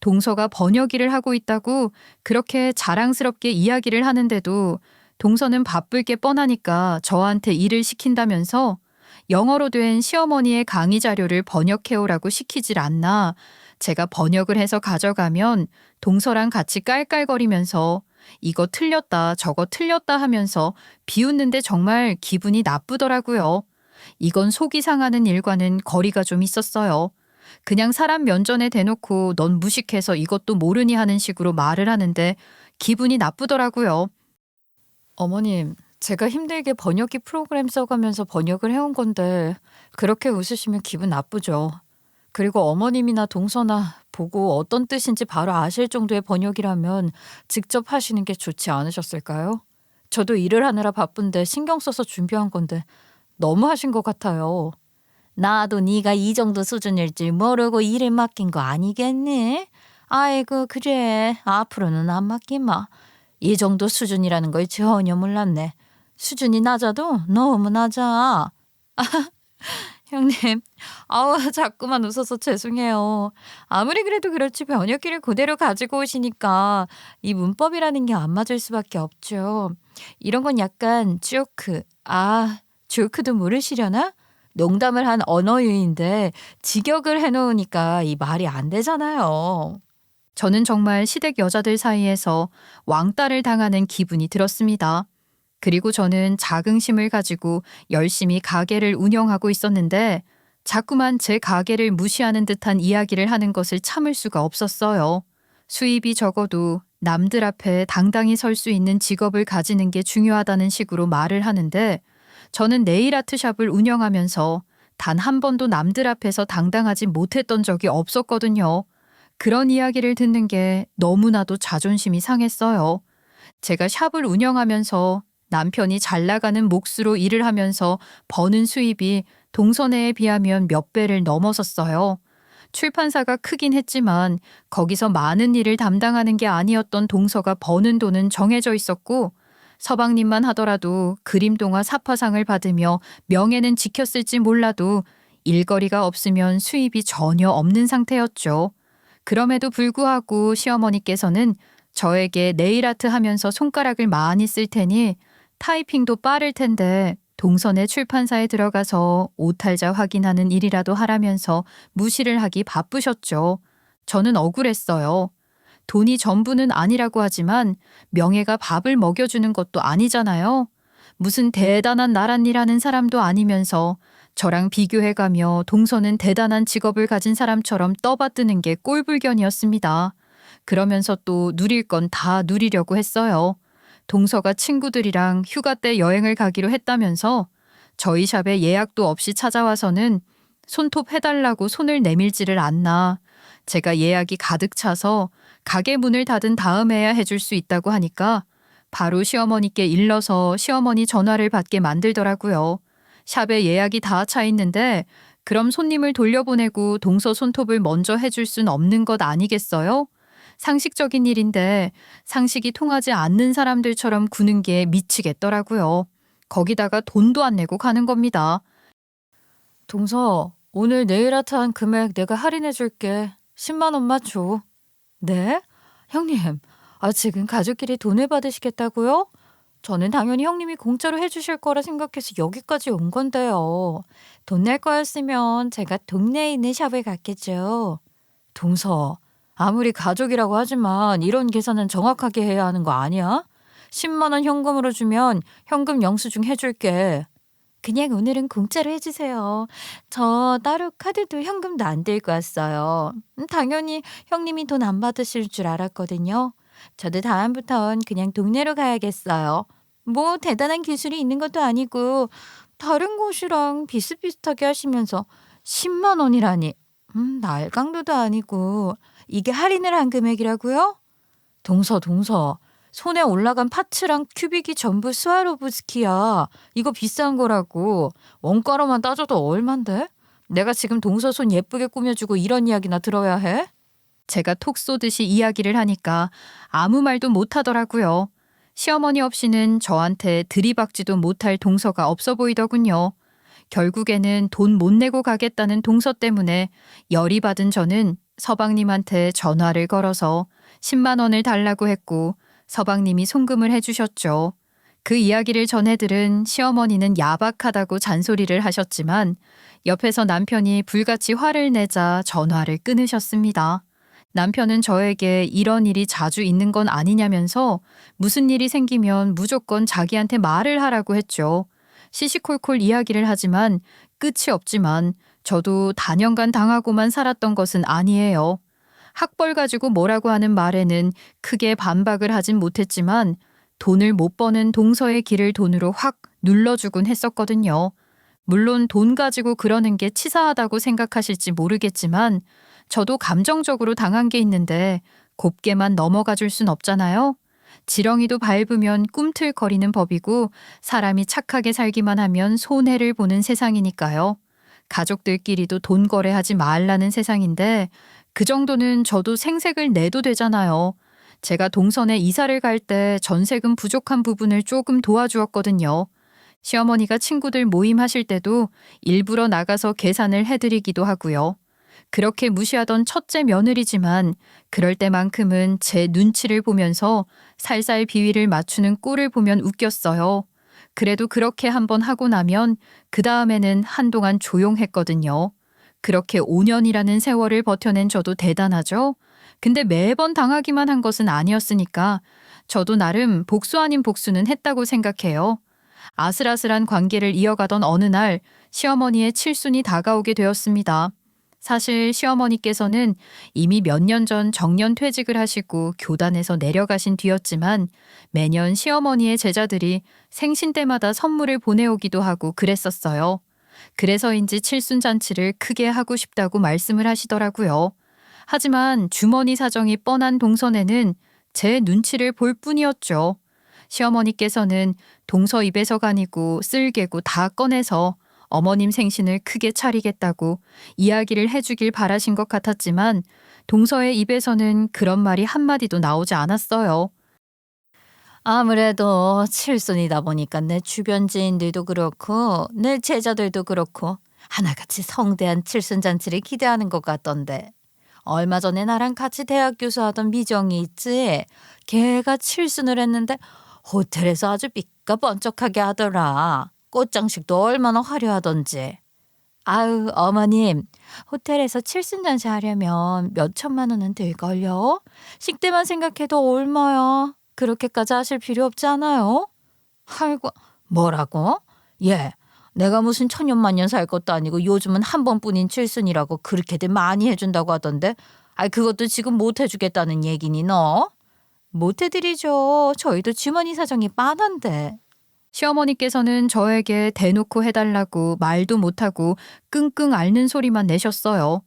동서가 번역 일을 하고 있다고 그렇게 자랑스럽게 이야기를 하는데도 동서는 바쁠 게 뻔하니까 저한테 일을 시킨다면서 영어로 된 시어머니의 강의 자료를 번역해오라고 시키질 않나. 제가 번역을 해서 가져가면 동서랑 같이 깔깔거리면서 이거 틀렸다 저거 틀렸다 하면서 비웃는데 정말 기분이 나쁘더라고요. 이건 속이 상하는 일과는 거리가 좀 있었어요. 그냥 사람 면전에 대놓고 넌 무식해서 이것도 모르니 하는 식으로 말을 하는데 기분이 나쁘더라고요. 어머님, 제가 힘들게 번역기 프로그램 써가면서 번역을 해온 건데 그렇게 웃으시면 기분 나쁘죠. 그리고 어머님이나 동서나 보고 어떤 뜻인지 바로 아실 정도의 번역이라면 직접 하시는 게 좋지 않으셨을까요? 저도 일을 하느라 바쁜데 신경 써서 준비한 건데 너무 하신 것 같아요. 나도 네가 이 정도 수준일 줄 모르고 일을 맡긴 거 아니겠니? 아이고 그래. 앞으로는 안 맡기마. 이 정도 수준이라는 걸 전혀 몰랐네. 수준이 낮아도 너무 낮아. 형님, 자꾸만 웃어서 죄송해요. 아무리 그래도 그렇지 번역기를 그대로 가지고 오시니까 이 문법이라는 게 안 맞을 수밖에 없죠. 이런 건 약간 조크. 조크도 모르시려나? 농담을 한 언어유인데 직역을 해놓으니까 이 말이 안 되잖아요. 저는 정말 시댁 여자들 사이에서 왕따를 당하는 기분이 들었습니다. 그리고 저는 자긍심을 가지고 열심히 가게를 운영하고 있었는데 자꾸만 제 가게를 무시하는 듯한 이야기를 하는 것을 참을 수가 없었어요. 수입이 적어도 남들 앞에 당당히 설 수 있는 직업을 가지는 게 중요하다는 식으로 말을 하는데 저는 네일 아트샵을 운영하면서 단 한 번도 남들 앞에서 당당하지 못했던 적이 없었거든요. 그런 이야기를 듣는 게 너무나도 자존심이 상했어요. 제가 샵을 운영하면서 남편이 잘 나가는 몫으로 일을 하면서 버는 수입이 동서네에 비하면 몇 배를 넘어섰어요. 출판사가 크긴 했지만 거기서 많은 일을 담당하는 게 아니었던 동서가 버는 돈은 정해져 있었고 서방님만 하더라도 그림동화 사파상을 받으며 명예는 지켰을지 몰라도 일거리가 없으면 수입이 전혀 없는 상태였죠. 그럼에도 불구하고 시어머니께서는 저에게 네일아트 하면서 손가락을 많이 쓸 테니 타이핑도 빠를 텐데 동선의 출판사에 들어가서 오탈자 확인하는 일이라도 하라면서 무시를 하기 바쁘셨죠. 저는 억울했어요. 돈이 전부는 아니라고 하지만 명예가 밥을 먹여주는 것도 아니잖아요. 무슨 대단한 나랏일 하는 사람도 아니면서 저랑 비교해가며 동서는 대단한 직업을 가진 사람처럼 떠받드는 게 꼴불견이었습니다. 그러면서 또 누릴 건 다 누리려고 했어요. 동서가 친구들이랑 휴가 때 여행을 가기로 했다면서 저희 샵에 예약도 없이 찾아와서는 손톱 해달라고 손을 내밀지를 않나. 제가 예약이 가득 차서 가게 문을 닫은 다음에야 해줄 수 있다고 하니까 바로 시어머니께 일러서 시어머니 전화를 받게 만들더라고요. 샵에 예약이 다 차 있는데 그럼 손님을 돌려보내고 동서 손톱을 먼저 해줄 순 없는 것 아니겠어요? 상식적인 일인데 상식이 통하지 않는 사람들처럼 구는 게 미치겠더라고요. 거기다가 돈도 안 내고 가는 겁니다. 동서, 오늘 네일 아트 한 금액 내가 할인해 줄게. 10만 원만 줘. 네? 형님, 지금 가족끼리 돈을 받으시겠다고요? 저는 당연히 형님이 공짜로 해주실 거라 생각해서 여기까지 온 건데요. 돈 낼 거였으면 제가 동네에 있는 샵을 갔겠죠. 동서, 아무리 가족이라고 하지만 이런 계산은 정확하게 해야 하는 거 아니야? 10만 원 현금으로 주면 현금 영수증 해줄게. 그냥 오늘은 공짜로 해주세요. 저 따로 카드도 현금도 안 들고 왔어요. 당연히 형님이 돈 안 받으실 줄 알았거든요. 저도 다음부턴 그냥 동네로 가야겠어요. 뭐 대단한 기술이 있는 것도 아니고 다른 곳이랑 비슷비슷하게 하시면서 10만 원이라니. 날강도도 아니고 이게 할인을 한 금액이라고요? 동서. 손에 올라간 파츠랑 큐빅이 전부 스와로브스키야. 이거 비싼 거라고. 원가로만 따져도 얼만데? 내가 지금 동서 손 예쁘게 꾸며주고 이런 이야기나 들어야 해? 제가 톡 쏘듯이 이야기를 하니까 아무 말도 못 하더라고요. 시어머니 없이는 저한테 들이박지도 못할 동서가 없어 보이더군요. 결국에는 돈 못 내고 가겠다는 동서 때문에 열이 받은 저는 서방님한테 전화를 걸어서 10만 원을 달라고 했고 서방님이 송금을 해주셨죠. 그 이야기를 전해들은 시어머니는 야박하다고 잔소리를 하셨지만 옆에서 남편이 불같이 화를 내자 전화를 끊으셨습니다. 남편은 저에게 이런 일이 자주 있는 건 아니냐면서 무슨 일이 생기면 무조건 자기한테 말을 하라고 했죠. 시시콜콜 이야기를 하지만 끝이 없지만 저도 단연간 당하고만 살았던 것은 아니에요. 학벌 가지고 뭐라고 하는 말에는 크게 반박을 하진 못했지만 돈을 못 버는 동서의 길을 돈으로 확 눌러주곤 했었거든요. 물론 돈 가지고 그러는 게 치사하다고 생각하실지 모르겠지만 저도 감정적으로 당한 게 있는데 곱게만 넘어가 줄 순 없잖아요. 지렁이도 밟으면 꿈틀거리는 법이고 사람이 착하게 살기만 하면 손해를 보는 세상이니까요. 가족들끼리도 돈 거래하지 말라는 세상인데 그 정도는 저도 생색을 내도 되잖아요. 제가 동선에 이사를 갈 때 전세금 부족한 부분을 조금 도와주었거든요. 시어머니가 친구들 모임 하실 때도 일부러 나가서 계산을 해드리기도 하고요. 그렇게 무시하던 첫째 며느리지만 그럴 때만큼은 제 눈치를 보면서 살살 비위를 맞추는 꼴을 보면 웃겼어요. 그래도 그렇게 한번 하고 나면 그 다음에는 한동안 조용했거든요. 그렇게 5년이라는 세월을 버텨낸 저도 대단하죠. 근데 매번 당하기만 한 것은 아니었으니까 저도 나름 복수 아닌 복수는 했다고 생각해요. 아슬아슬한 관계를 이어가던 어느 날 시어머니의 칠순이 다가오게 되었습니다. 사실 시어머니께서는 이미 몇 년 전 정년 퇴직을 하시고 교단에서 내려가신 뒤였지만 매년 시어머니의 제자들이 생신 때마다 선물을 보내오기도 하고 그랬었어요. 그래서인지 칠순잔치를 크게 하고 싶다고 말씀을 하시더라고요. 하지만 주머니 사정이 뻔한 동선에는 제 눈치를 볼 뿐이었죠. 시어머니께서는 동서 입에서가 아니고 쓸개고 다 꺼내서 어머님 생신을 크게 차리겠다고 이야기를 해주길 바라신 것 같았지만 동서의 입에서는 그런 말이 한마디도 나오지 않았어요. 아무래도 칠순이다 보니까 내 주변 지인들도 그렇고 내 제자들도 그렇고 하나같이 성대한 칠순잔치를 기대하는 것 같던데. 얼마 전에 나랑 같이 대학 교수하던 미정이 있지. 걔가 칠순을 했는데 호텔에서 아주 삐까번쩍하게 하더라. 꽃장식도 얼마나 화려하던지. 아유, 어머님, 호텔에서 칠순잔치 하려면 몇 천만 원은 들걸요? 식대만 생각해도 얼마야? 그렇게까지 하실 필요 없지 않아요? 아이고, 뭐라고? 예, 내가 무슨 천년만년 살 것도 아니고 요즘은 한 번뿐인 칠순이라고 그렇게들 많이 해준다고 하던데, 그것도 지금 못 해주겠다는 얘기니 너? 못 해드리죠. 저희도 주머니 사정이 빤한데. 시어머니께서는 저에게 대놓고 해달라고 말도 못하고 끙끙 앓는 소리만 내셨어요.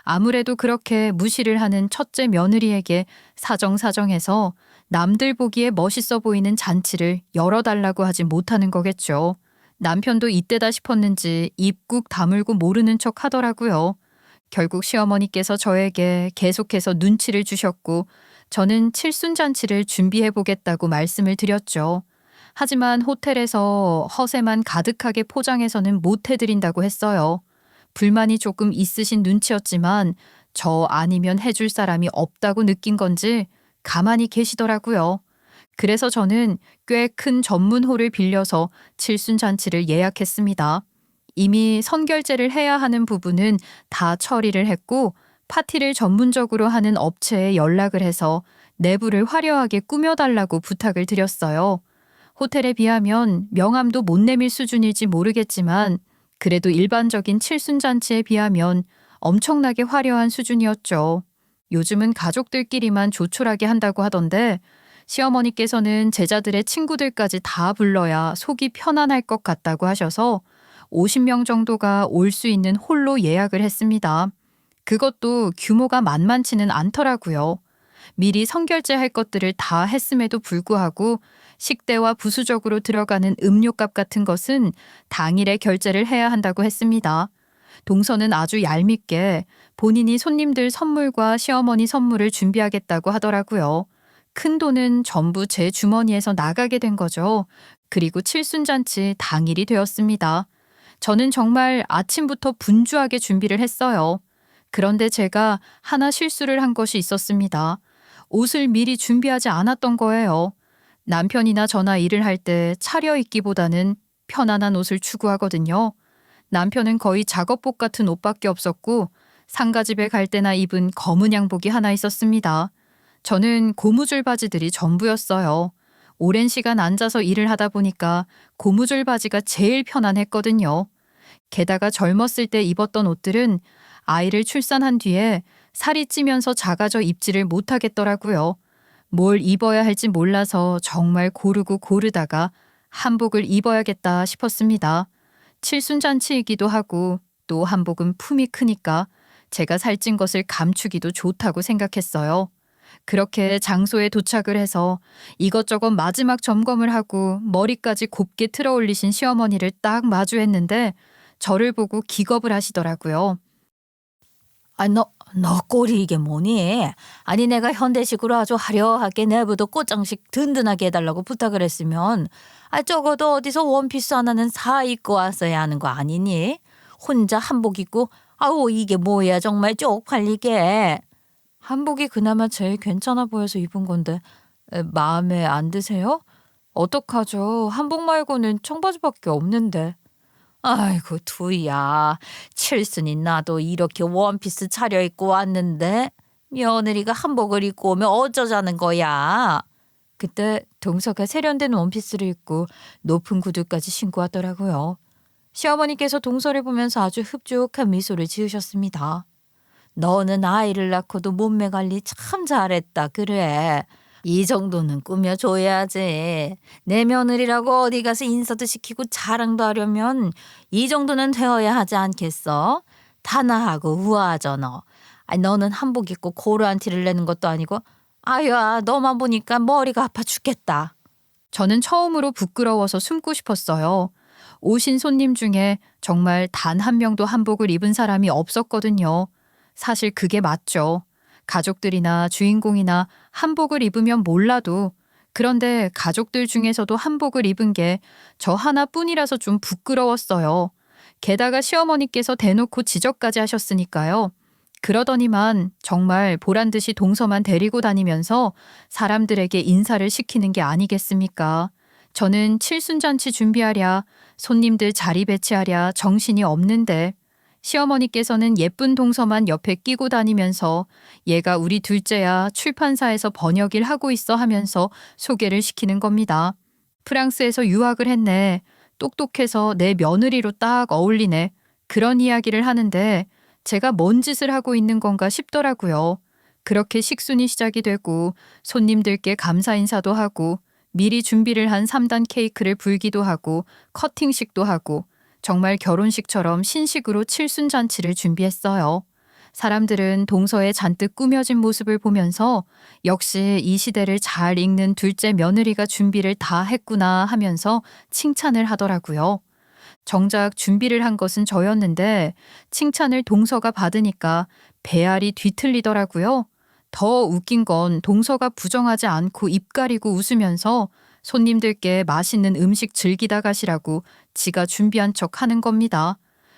아무래도 그렇게 무시를 하는 첫째 며느리에게 사정사정해서 남들 보기에 멋있어 보이는 잔치를 열어달라고 하지 못하는 거겠죠. 남편도 이때다 싶었는지 입 꾹 다물고 모르는 척 하더라고요. 결국 시어머니께서 저에게 계속해서 눈치를 주셨고 저는 칠순잔치를 준비해 보겠다고 말씀을 드렸죠. 하지만 호텔에서 허세만 가득하게 포장해서는 못 해드린다고 했어요. 불만이 조금 있으신 눈치였지만 저 아니면 해줄 사람이 없다고 느낀 건지 가만히 계시더라고요. 그래서 저는 꽤 큰 전문홀을 빌려서 칠순잔치를 예약했습니다. 이미 선결제를 해야 하는 부분은 다 처리를 했고 파티를 전문적으로 하는 업체에 연락을 해서 내부를 화려하게 꾸며달라고 부탁을 드렸어요. 호텔에 비하면 명함도 못 내밀 수준일지 모르겠지만 그래도 일반적인 칠순잔치에 비하면 엄청나게 화려한 수준이었죠. 요즘은 가족들끼리만 조촐하게 한다고 하던데 시어머니께서는 제자들의 친구들까지 다 불러야 속이 편안할 것 같다고 하셔서 50명 정도가 올 수 있는 홀로 예약을 했습니다. 그것도 규모가 만만치는 않더라고요. 미리 선결제할 것들을 다 했음에도 불구하고 식대와 부수적으로 들어가는 음료값 같은 것은 당일에 결제를 해야 한다고 했습니다. 동서는 아주 얄밉게 본인이 손님들 선물과 시어머니 선물을 준비하겠다고 하더라고요. 큰 돈은 전부 제 주머니에서 나가게 된 거죠. 그리고 칠순잔치 당일이 되었습니다. 저는 정말 아침부터 분주하게 준비를 했어요. 그런데 제가 하나 실수를 한 것이 있었습니다. 옷을 미리 준비하지 않았던 거예요. 남편이나 저나 일을 할 때 차려입기보다는 편안한 옷을 추구하거든요. 남편은 거의 작업복 같은 옷밖에 없었고 상가집에 갈 때나 입은 검은 양복이 하나 있었습니다. 저는 고무줄 바지들이 전부였어요. 오랜 시간 앉아서 일을 하다 보니까 고무줄 바지가 제일 편안했거든요. 게다가 젊었을 때 입었던 옷들은 아이를 출산한 뒤에 살이 찌면서 작아져 입지를 못하겠더라고요. 뭘 입어야 할지 몰라서 정말 고르고 고르다가 한복을 입어야겠다 싶었습니다. 칠순잔치이기도 하고 또 한복은 품이 크니까 제가 살찐 것을 감추기도 좋다고 생각했어요. 그렇게 장소에 도착을 해서 이것저것 마지막 점검을 하고 머리까지 곱게 틀어 올리신 시어머니를 딱 마주했는데 저를 보고 기겁을 하시더라고요. 너 꼴이 이게 뭐니? 아니 내가 현대식으로 아주 화려하게 내부도 꽃장식 든든하게 해달라고 부탁을 했으면 적어도 어디서 원피스 하나는 사 입고 왔어야 하는 거 아니니? 혼자 한복 입고 아우 이게 뭐야 정말 쪽팔리게. 한복이 그나마 제일 괜찮아 보여서 입은 건데 마음에 안 드세요? 어떡하죠? 한복 말고는 청바지밖에 없는데. 아이고 두야 칠순이 나도 이렇게 원피스 차려입고 왔는데 며느리가 한복을 입고 오면 어쩌자는 거야. 그때 동서가 세련된 원피스를 입고 높은 구두까지 신고 왔더라고요. 시어머니께서 동서를 보면서 아주 흡족한 미소를 지으셨습니다. 너는 아이를 낳고도 몸매 관리 참 잘했다 그래. 이 정도는 꾸며줘야지. 내 며느리라고 어디 가서 인사도 시키고 자랑도 하려면 이 정도는 되어야 하지 않겠어? 단아하고 우아하잖아. 너는 한복 입고 고루한 티를 내는 것도 아니고 아유야 너만 보니까 머리가 아파 죽겠다. 저는 처음으로 부끄러워서 숨고 싶었어요. 오신 손님 중에 정말 단 한 명도 한복을 입은 사람이 없었거든요. 사실 그게 맞죠. 가족들이나 주인공이나 한복을 입으면 몰라도 그런데 가족들 중에서도 한복을 입은 게 저 하나뿐이라서 좀 부끄러웠어요. 게다가 시어머니께서 대놓고 지적까지 하셨으니까요. 그러더니만 정말 보란 듯이 동서만 데리고 다니면서 사람들에게 인사를 시키는 게 아니겠습니까? 저는 칠순잔치 준비하랴, 손님들 자리 배치하랴 정신이 없는데 시어머니께서는 예쁜 동서만 옆에 끼고 다니면서 얘가 우리 둘째야 출판사에서 번역일 하고 있어 하면서 소개를 시키는 겁니다. 프랑스에서 유학을 했네. 똑똑해서 내 며느리로 딱 어울리네. 그런 이야기를 하는데 제가 뭔 짓을 하고 있는 건가 싶더라고요. 그렇게 식순이 시작이 되고 손님들께 감사 인사도 하고 미리 준비를 한 3단 케이크를 불기도 하고 커팅식도 하고 정말 결혼식처럼 신식으로 칠순잔치를 준비했어요. 사람들은 동서에 잔뜩 꾸며진 모습을 보면서 역시 이 시대를 잘 읽는 둘째 며느리가 준비를 다 했구나 하면서 칭찬을 하더라고요. 정작 준비를 한 것은 저였는데 칭찬을 동서가 받으니까 배알이 뒤틀리더라고요. 더 웃긴 건 동서가 부정하지 않고 입 가리고 웃으면서 손님들께 맛있는 음식 즐기다 가시라고 지가 준비한 척 하는 겁니다.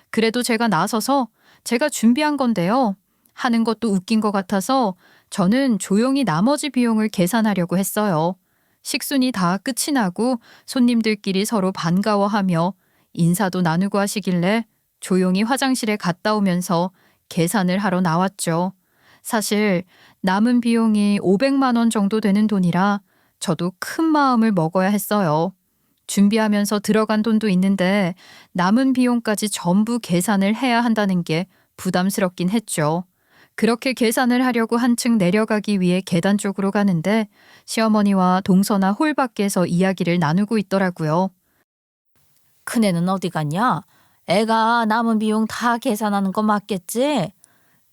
그래도 제가 나서서 제가 준비한 건데요. 하는 것도 웃긴 것 같아서 저는 조용히 나머지 비용을 계산하려고 했어요. 식순이 다 끝이 나고 손님들끼리 서로 반가워하며 인사도 나누고 하시길래 조용히 화장실에 갔다 오면서 계산을 하러 나왔죠. 사실 남은 비용이 500만 원 정도 되는 돈이라 저도 큰 마음을 먹어야 했어요. 준비하면서 들어간 돈도 있는데 남은 비용까지 전부 계산을 해야 한다는 게 부담스럽긴 했죠. 그렇게 계산을 하려고 한층 내려가기 위해 계단 쪽으로 가는데 시어머니와 동서나 홀 밖에서 이야기를 나누고 있더라고요. 큰애는 어디 갔냐? 애가 남은 비용 다 계산하는 거 맞겠지?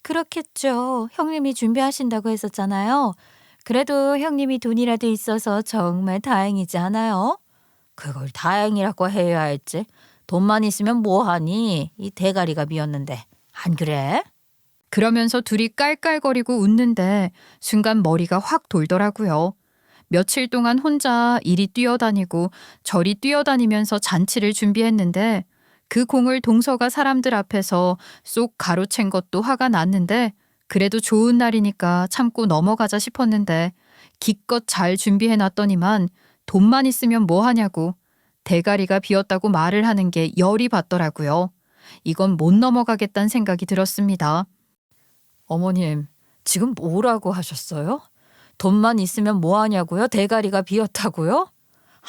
그렇겠죠. 형님이 준비하신다고 했었잖아요. 그래도 형님이 돈이라도 있어서 정말 다행이지 않아요? 그걸 다행이라고 해야 했지. 돈만 있으면 뭐하니? 이 대가리가 비었는데. 안 그래? 그러면서 둘이 깔깔거리고 웃는데 순간 머리가 확 돌더라고요. 며칠 동안 혼자 이리 뛰어다니고 저리 뛰어다니면서 잔치를 준비했는데 그 공을 동서가 사람들 앞에서 쏙 가로챈 것도 화가 났는데 그래도 좋은 날이니까 참고 넘어가자 싶었는데 기껏 잘 준비해놨더니만 돈만 있으면 뭐 하냐고 대가리가 비었다고 말을 하는 게 열이 받더라고요. 이건 못 넘어가겠다는 생각이 들었습니다. 어머님, 지금 뭐라고 하셨어요? 돈만 있으면 뭐 하냐고요? 대가리가 비었다고요?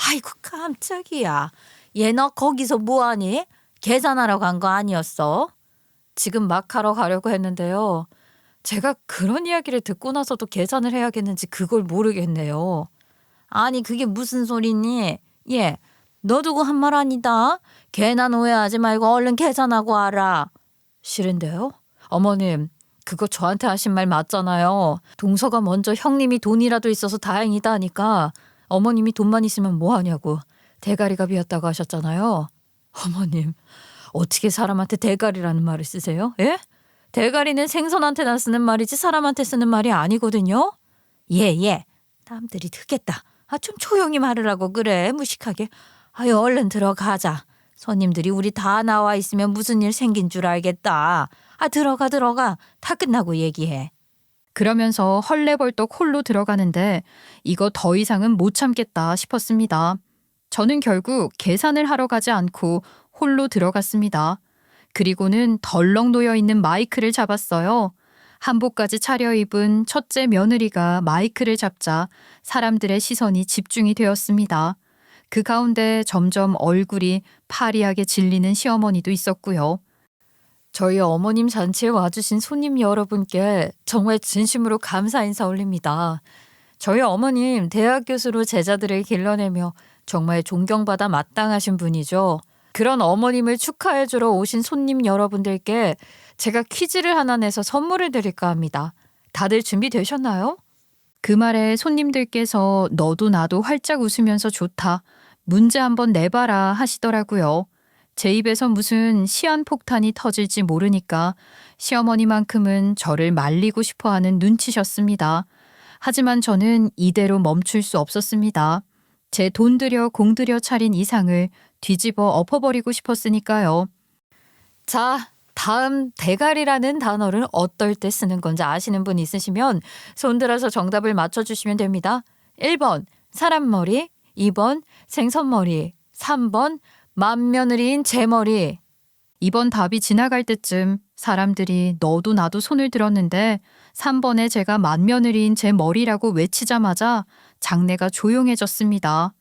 아이고 깜짝이야. 얘 너 거기서 뭐 하니? 계산하러 간 거 아니었어? 지금 막 하러 가려고 했는데요. 제가 그런 이야기를 듣고 나서도 계산을 해야겠는지 그걸 모르겠네요. 아니 그게 무슨 소리니? 예, 너 두고 한 말 아니다. 괜한 오해하지 말고 얼른 계산하고 와라. 싫은데요? 어머님, 그거 저한테 하신 말 맞잖아요. 동서가 먼저 형님이 돈이라도 있어서 다행이다 하니까 어머님이 돈만 있으면 뭐 하냐고 대가리가 비었다고 하셨잖아요. 어머님, 어떻게 사람한테 대가리라는 말을 쓰세요? 예? 대가리는 생선한테나 쓰는 말이지 사람한테 쓰는 말이 아니거든요. 예. 남들이 듣겠다. 아, 좀 조용히 말을 하고 그래 무식하게. 아유 얼른 들어가자. 손님들이 우리 다 나와 있으면 무슨 일 생긴 줄 알겠다. 아 들어가 다 끝나고 얘기해. 그러면서 헐레벌떡 홀로 들어가는데 이거 더 이상은 못 참겠다 싶었습니다. 저는 결국 계산을 하러 가지 않고 홀로 들어갔습니다. 그리고는 덜렁 놓여있는 마이크를 잡았어요. 한복까지 차려입은 첫째 며느리가 마이크를 잡자 사람들의 시선이 집중이 되었습니다. 그 가운데 점점 얼굴이 파리하게 질리는 시어머니도 있었고요. 저희 어머님 잔치에 와주신 손님 여러분께 정말 진심으로 감사 인사 올립니다. 저희 어머님 대학 교수로 제자들을 길러내며 정말 존경받아 마땅하신 분이죠. 그런 어머님을 축하해주러 오신 손님 여러분들께 제가 퀴즈를 하나 내서 선물을 드릴까 합니다. 다들 준비되셨나요? 그 말에 손님들께서 너도 나도 활짝 웃으면서 좋다. 문제 한번 내봐라 하시더라고요. 제 입에서 무슨 시한폭탄이 터질지 모르니까 시어머니만큼은 저를 말리고 싶어하는 눈치셨습니다. 하지만 저는 이대로 멈출 수 없었습니다. 제 돈 들여 공 들여 차린 이상을 뒤집어 엎어버리고 싶었으니까요. 자, 다음 대가리라는 단어를 어떨 때 쓰는 건지 아시는 분 있으시면 손들어서 정답을 맞춰주시면 됩니다. 1번 사람머리, 2번 생선머리, 3번 맏며느리인 제 머리. 이번 답이 지나갈 때쯤 사람들이 너도 나도 손을 들었는데 3번에 제가 맏며느리인 제 머리라고 외치자마자 장내가 조용해졌습니다.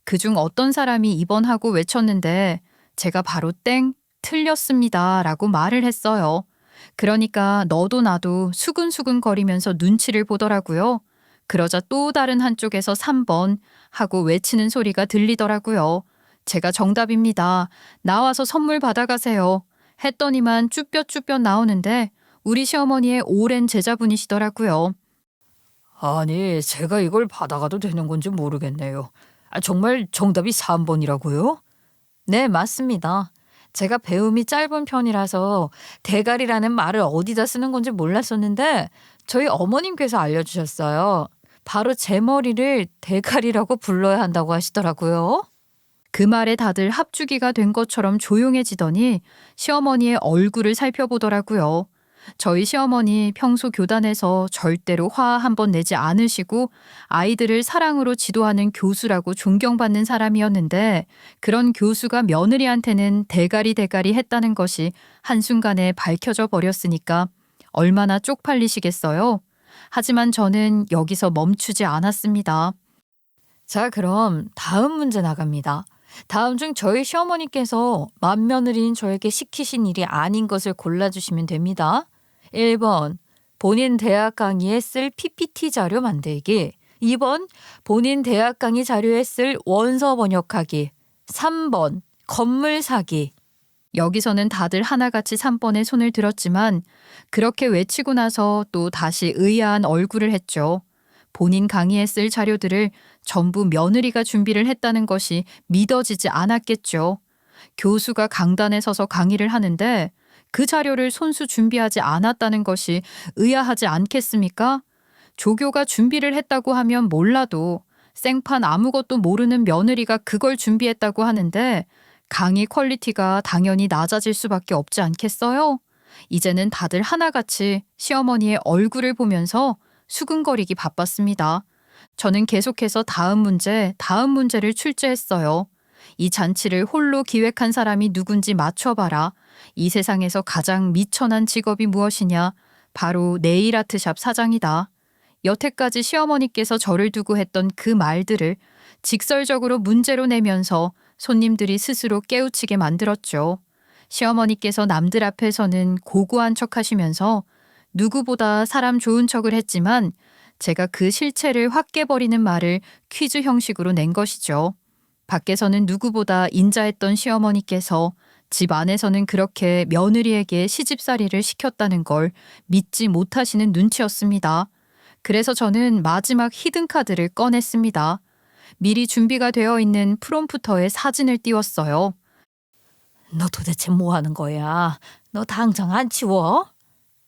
그중 어떤 사람이 2번 하고 외쳤는데 제가 바로 땡, 틀렸습니다 라고 말을 했어요. 그러니까 너도 나도 수근수근 거리면서 눈치를 보더라고요. 그러자 또 다른 한쪽에서 3번 하고 외치는 소리가 들리더라고요. 제가 정답입니다. 나와서 선물 받아가세요. 했더니만 쭈뼛쭈뼛 나오는데 우리 시어머니의 오랜 제자분이시더라고요. 아니, 제가 이걸 받아가도 되는 건지 모르겠네요. 정말 정답이 3번이라고요? 네, 맞습니다. 제가 배움이 짧은 편이라서 대가리라는 말을 어디다 쓰는 건지 몰랐었는데 저희 어머님께서 알려주셨어요. 바로 제 머리를 대가리라고 불러야 한다고 하시더라고요. 그 말에 다들 합주기가 된 것처럼 조용해지더니 시어머니의 얼굴을 살펴보더라고요. 저희 시어머니 평소 교단에서 절대로 화 한 번 내지 않으시고 아이들을 사랑으로 지도하는 교수라고 존경받는 사람이었는데 그런 교수가 며느리한테는 대가리 대가리 했다는 것이 한순간에 밝혀져 버렸으니까 얼마나 쪽팔리시겠어요. 하지만 저는 여기서 멈추지 않았습니다. 자, 그럼 다음 문제 나갑니다. 다음 중 저희 시어머니께서 맏며느리인 저에게 시키신 일이 아닌 것을 골라주시면 됩니다. 1번, 본인 대학 강의에 쓸 PPT 자료 만들기. 2번, 본인 대학 강의 자료에 쓸 원서 번역하기. 3번, 건물 사기. 여기서는 다들 하나같이 3번에 손을 들었지만 그렇게 외치고 나서 또 다시 의아한 얼굴을 했죠. 본인 강의에 쓸 자료들을 전부 며느리가 준비를 했다는 것이 믿어지지 않았겠죠. 교수가 강단에 서서 강의를 하는데 그 자료를 손수 준비하지 않았다는 것이 의아하지 않겠습니까? 조교가 준비를 했다고 하면 몰라도 생판 아무것도 모르는 며느리가 그걸 준비했다고 하는데 강의 퀄리티가 당연히 낮아질 수밖에 없지 않겠어요? 이제는 다들 하나같이 시어머니의 얼굴을 보면서 수근거리기 바빴습니다. 저는 계속해서 다음 문제를 출제했어요. 이 잔치를 홀로 기획한 사람이 누군지 맞춰봐라. 이 세상에서 가장 미천한 직업이 무엇이냐? 바로 네일아트샵 사장이다. 여태까지 시어머니께서 저를 두고 했던 그 말들을 직설적으로 문제로 내면서 손님들이 스스로 깨우치게 만들었죠. 시어머니께서 남들 앞에서는 고고한 척 하시면서 누구보다 사람 좋은 척을 했지만 제가 그 실체를 확 깨버리는 말을 퀴즈 형식으로 낸 것이죠. 밖에서는 누구보다 인자했던 시어머니께서 집 안에서는 그렇게 며느리에게 시집살이를 시켰다는 걸 믿지 못하시는 눈치였습니다. 그래서 저는 마지막 히든카드를 꺼냈습니다. 미리 준비가 되어 있는 프롬프터에 사진을 띄웠어요. 너 도대체 뭐 하는 거야? 너 당장 안 치워?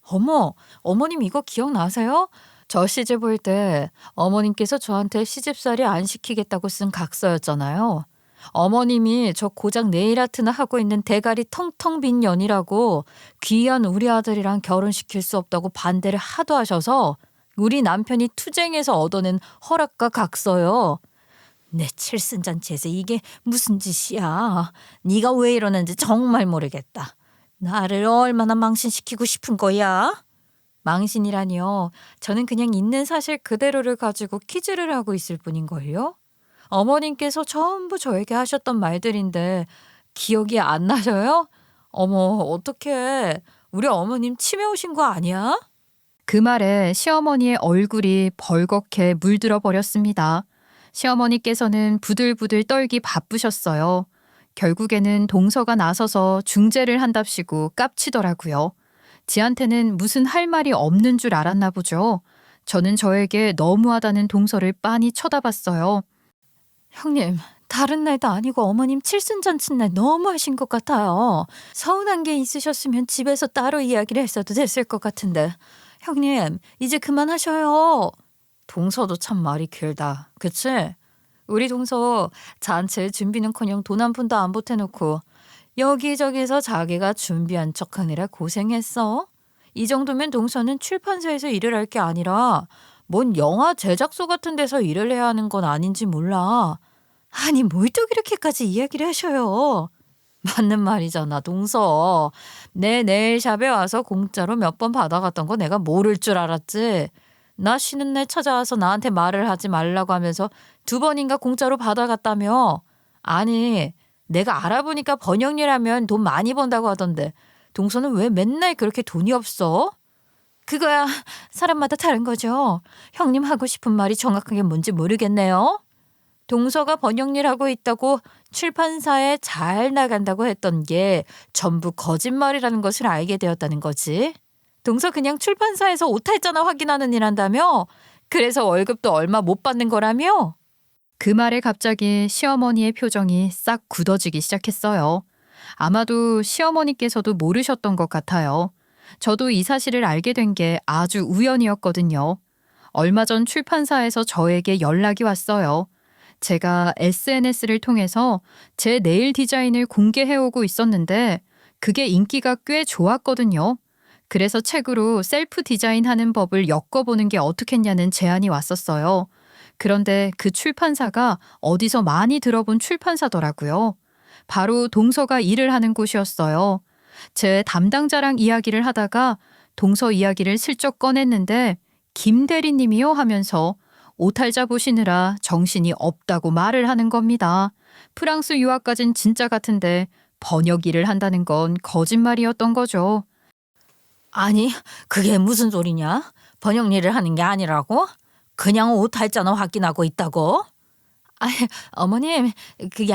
어머, 어머님 이거 기억나세요? 저 시집 올 때 어머님께서 저한테 시집살이 안 시키겠다고 쓴 각서였잖아요. 어머님이 저 고작 네일아트나 하고 있는 대가리 텅텅 빈 년이라고 귀한 우리 아들이랑 결혼시킬 수 없다고 반대를 하도 하셔서 우리 남편이 투쟁해서 얻어낸 허락과 각서요. 내 칠순잔치에서 이게 무슨 짓이야. 네가 왜 이러는지 정말 모르겠다. 나를 얼마나 망신시키고 싶은 거야? 망신이라니요. 저는 그냥 있는 사실 그대로를 가지고 퀴즈를 하고 있을 뿐인걸요. 어머님께서 전부 저에게 하셨던 말들인데 기억이 안 나셔요? 어머, 어떡해. 우리 어머님 치매 오신 거 아니야? 그 말에 시어머니의 얼굴이 벌겋게 물들어 버렸습니다. 시어머니께서는 부들부들 떨기 바쁘셨어요. 결국에는 동서가 나서서 중재를 한답시고 깝치더라고요. 지한테는 무슨 할 말이 없는 줄 알았나 보죠. 저는 저에게 너무하다는 동서를 빤히 쳐다봤어요. 형님, 다른 날도 아니고 어머님 칠순잔치 날 너무 하신 것 같아요. 서운한 게 있으셨으면 집에서 따로 이야기를 했어도 됐을 것 같은데. 형님, 이제 그만하셔요. 동서도 참 말이 길다. 그치? 우리 동서 잔치 준비는커녕 돈 한 푼도 안 보태놓고 여기저기서 자기가 준비한 척하느라 고생했어. 이 정도면 동서는 출판사에서 일을 할 게 아니라 뭔 영화 제작소 같은 데서 일을 해야 하는 건 아닌지 몰라. 아니 뭘 또 그렇게까지 이야기를 하셔요. 맞는 말이잖아 동서. 내 네일샵에 와서 공짜로 몇 번 받아갔던 거 내가 모를 줄 알았지. 나 쉬는 날 찾아와서 나한테 말을 하지 말라고 하면서 2번인가 공짜로 받아갔다며. 아니 내가 알아보니까 번역일 하면 돈 많이 번다고 하던데 동서는 왜 맨날 그렇게 돈이 없어? 그거야 사람마다 다른 거죠. 형님 하고 싶은 말이 정확하게 뭔지 모르겠네요. 동서가 번역일 하고 있다고 출판사에 잘 나간다고 했던 게 전부 거짓말이라는 것을 알게 되었다는 거지. 동서 그냥 출판사에서 오탈자나 확인하는 일 한다며? 그래서 월급도 얼마 못 받는 거라며? 그 말에 갑자기 시어머니의 표정이 싹 굳어지기 시작했어요. 아마도 시어머니께서도 모르셨던 것 같아요. 저도 이 사실을 알게 된 게 아주 우연이었거든요. 얼마 전 출판사에서 저에게 연락이 왔어요. 제가 SNS를 통해서 제 네일 디자인을 공개해오고 있었는데 그게 인기가 꽤 좋았거든요. 그래서 책으로 셀프 디자인하는 법을 엮어보는 게 어떻겠냐는 제안이 왔었어요. 그런데 그 출판사가 어디서 많이 들어본 출판사더라고요. 바로 동서가 일을 하는 곳이었어요. 제 담당자랑 이야기를 하다가 동서 이야기를 슬쩍 꺼냈는데 김 대리님이요 하면서 오탈자 보시느라 정신이 없다고 말을 하는 겁니다. 프랑스 유학까진 진짜 같은데 번역 일을 한다는 건 거짓말이었던 거죠. 아니, 그게 무슨 소리냐? 번역 일을 하는 게 아니라고? 그냥 오탈자나 확인하고 있다고? 아, 어머님, 그게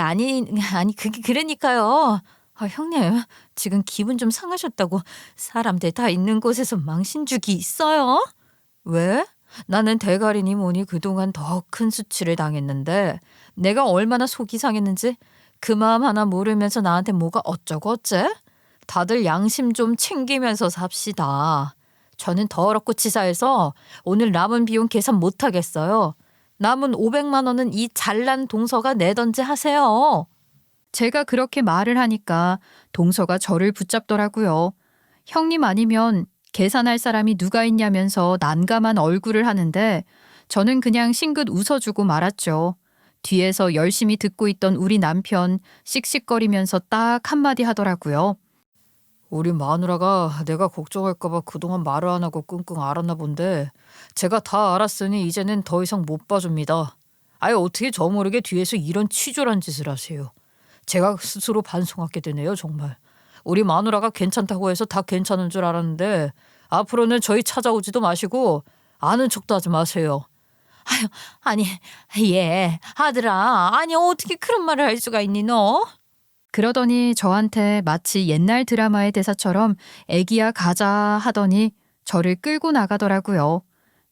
그게 그러니까요. 형님, 지금 기분 좀 상하셨다고 사람들 다 있는 곳에서 망신주기 있어요? 왜? 나는 대가리니 뭐니 그동안 더 큰 수치를 당했는데 내가 얼마나 속이 상했는지 그 마음 하나 모르면서 나한테 뭐가 어쩌고 어째? 다들 양심 좀 챙기면서 삽시다. 저는 더럽고 치사해서 오늘 남은 비용 계산 못 하겠어요. 남은 500만 원은 이 잘난 동서가 내던지 하세요. 제가 그렇게 말을 하니까 동서가 저를 붙잡더라고요. 형님 아니면 계산할 사람이 누가 있냐면서 난감한 얼굴을 하는데 저는 그냥 싱긋 웃어주고 말았죠. 뒤에서 열심히 듣고 있던 우리 남편 씩씩거리면서 딱 한마디 하더라고요. 우리 마누라가 내가 걱정할까봐 그동안 말을 안 하고 끙끙 앓았나 본데 제가 다 알았으니 이제는 더 이상 못 봐줍니다. 아예 어떻게 저 모르게 뒤에서 이런 치졸한 짓을 하세요. 제가 스스로 반성하게 되네요 정말. 우리 마누라가 괜찮다고 해서 다 괜찮은 줄 알았는데 앞으로는 저희 찾아오지도 마시고 아는 척도 하지 마세요. 아유, 아니, 예, 아들아, 아니 어떻게 그런 말을 할 수가 있니 너? 그러더니 저한테 마치 옛날 드라마의 대사처럼 애기야 가자 하더니 저를 끌고 나가더라고요.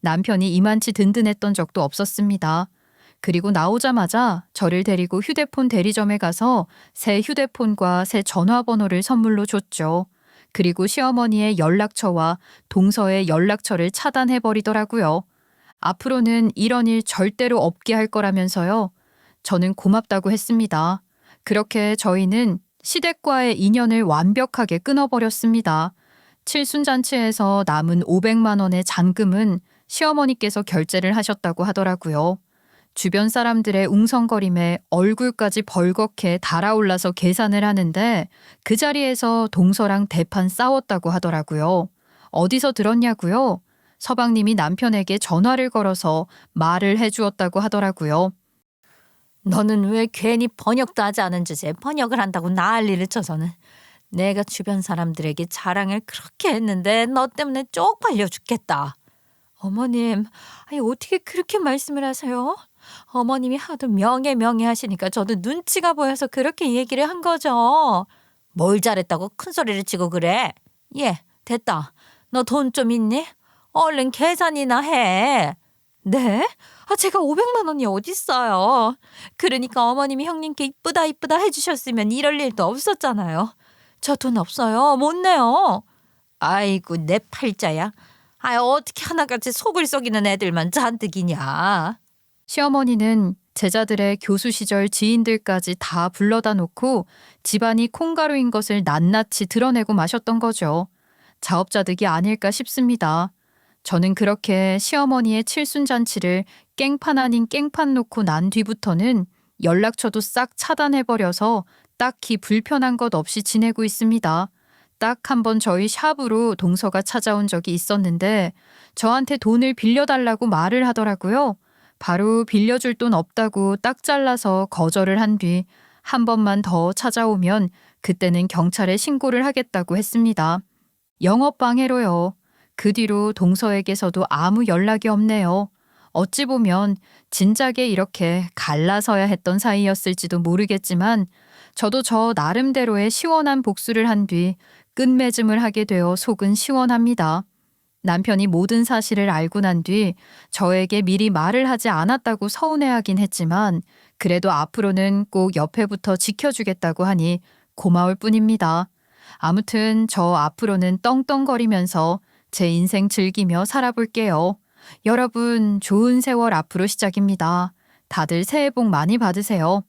남편이 이만치 든든했던 적도 없었습니다. 그리고 나오자마자 저를 데리고 휴대폰 대리점에 가서 새 휴대폰과 새 전화번호를 선물로 줬죠. 그리고 시어머니의 연락처와 동서의 연락처를 차단해버리더라고요. 앞으로는 이런 일 절대로 없게 할 거라면서요. 저는 고맙다고 했습니다. 그렇게 저희는 시댁과의 인연을 완벽하게 끊어버렸습니다. 칠순잔치에서 남은 500만 원의 잔금은 시어머니께서 결제를 하셨다고 하더라고요. 주변 사람들의 웅성거림에 얼굴까지 벌겋게 달아올라서 계산을 하는데 그 자리에서 동서랑 대판 싸웠다고 하더라고요. 어디서 들었냐고요? 서방님이 남편에게 전화를 걸어서 말을 해주었다고 하더라고요. 너는 왜 괜히 번역도 하지 않은 주제에 번역을 한다고 난리를 쳐서는. 내가 주변 사람들에게 자랑을 그렇게 했는데 너 때문에 쪽팔려 죽겠다. 어머님, 아니 어떻게 그렇게 말씀을 하세요? 어머님이 하도 명예 하시니까 저도 눈치가 보여서 그렇게 얘기를 한 거죠. 뭘 잘했다고 큰 소리를 치고 그래? 예, 됐다. 너 돈 좀 있니? 얼른 계산이나 해. 네? 제가 500만 원이 어딨어요. 그러니까 어머님이 형님께 이쁘다 해주셨으면 이럴 일도 없었잖아요. 저 돈 없어요. 못 내요. 아이고 내 팔자야. 어떻게 하나같이 속을 썩이는 애들만 잔뜩이냐. 시어머니는 제자들의 교수 시절 지인들까지 다 불러다 놓고 집안이 콩가루인 것을 낱낱이 드러내고 마셨던 거죠. 자업자득이 아닐까 싶습니다. 저는 그렇게 시어머니의 칠순잔치를 깽판 아닌 깽판 놓고 난 뒤부터는 연락처도 싹 차단해버려서 딱히 불편한 것 없이 지내고 있습니다. 딱 한 번 저희 샵으로 동서가 찾아온 적이 있었는데 저한테 돈을 빌려달라고 말을 하더라고요. 바로 빌려줄 돈 없다고 딱 잘라서 거절을 한 뒤 한 번만 더 찾아오면 그때는 경찰에 신고를 하겠다고 했습니다. 영업방해로요. 그 뒤로 동서에게서도 아무 연락이 없네요. 어찌 보면 진작에 이렇게 갈라서야 했던 사이였을지도 모르겠지만 저도 저 나름대로의 시원한 복수를 한 뒤 끝맺음을 하게 되어 속은 시원합니다. 남편이 모든 사실을 알고 난 뒤 저에게 미리 말을 하지 않았다고 서운해하긴 했지만 그래도 앞으로는 꼭 옆에 붙어 지켜주겠다고 하니 고마울 뿐입니다. 아무튼 저 앞으로는 떵떵거리면서 제 인생 즐기며 살아볼게요. 여러분, 좋은 세월 앞으로 시작입니다. 다들 새해 복 많이 받으세요.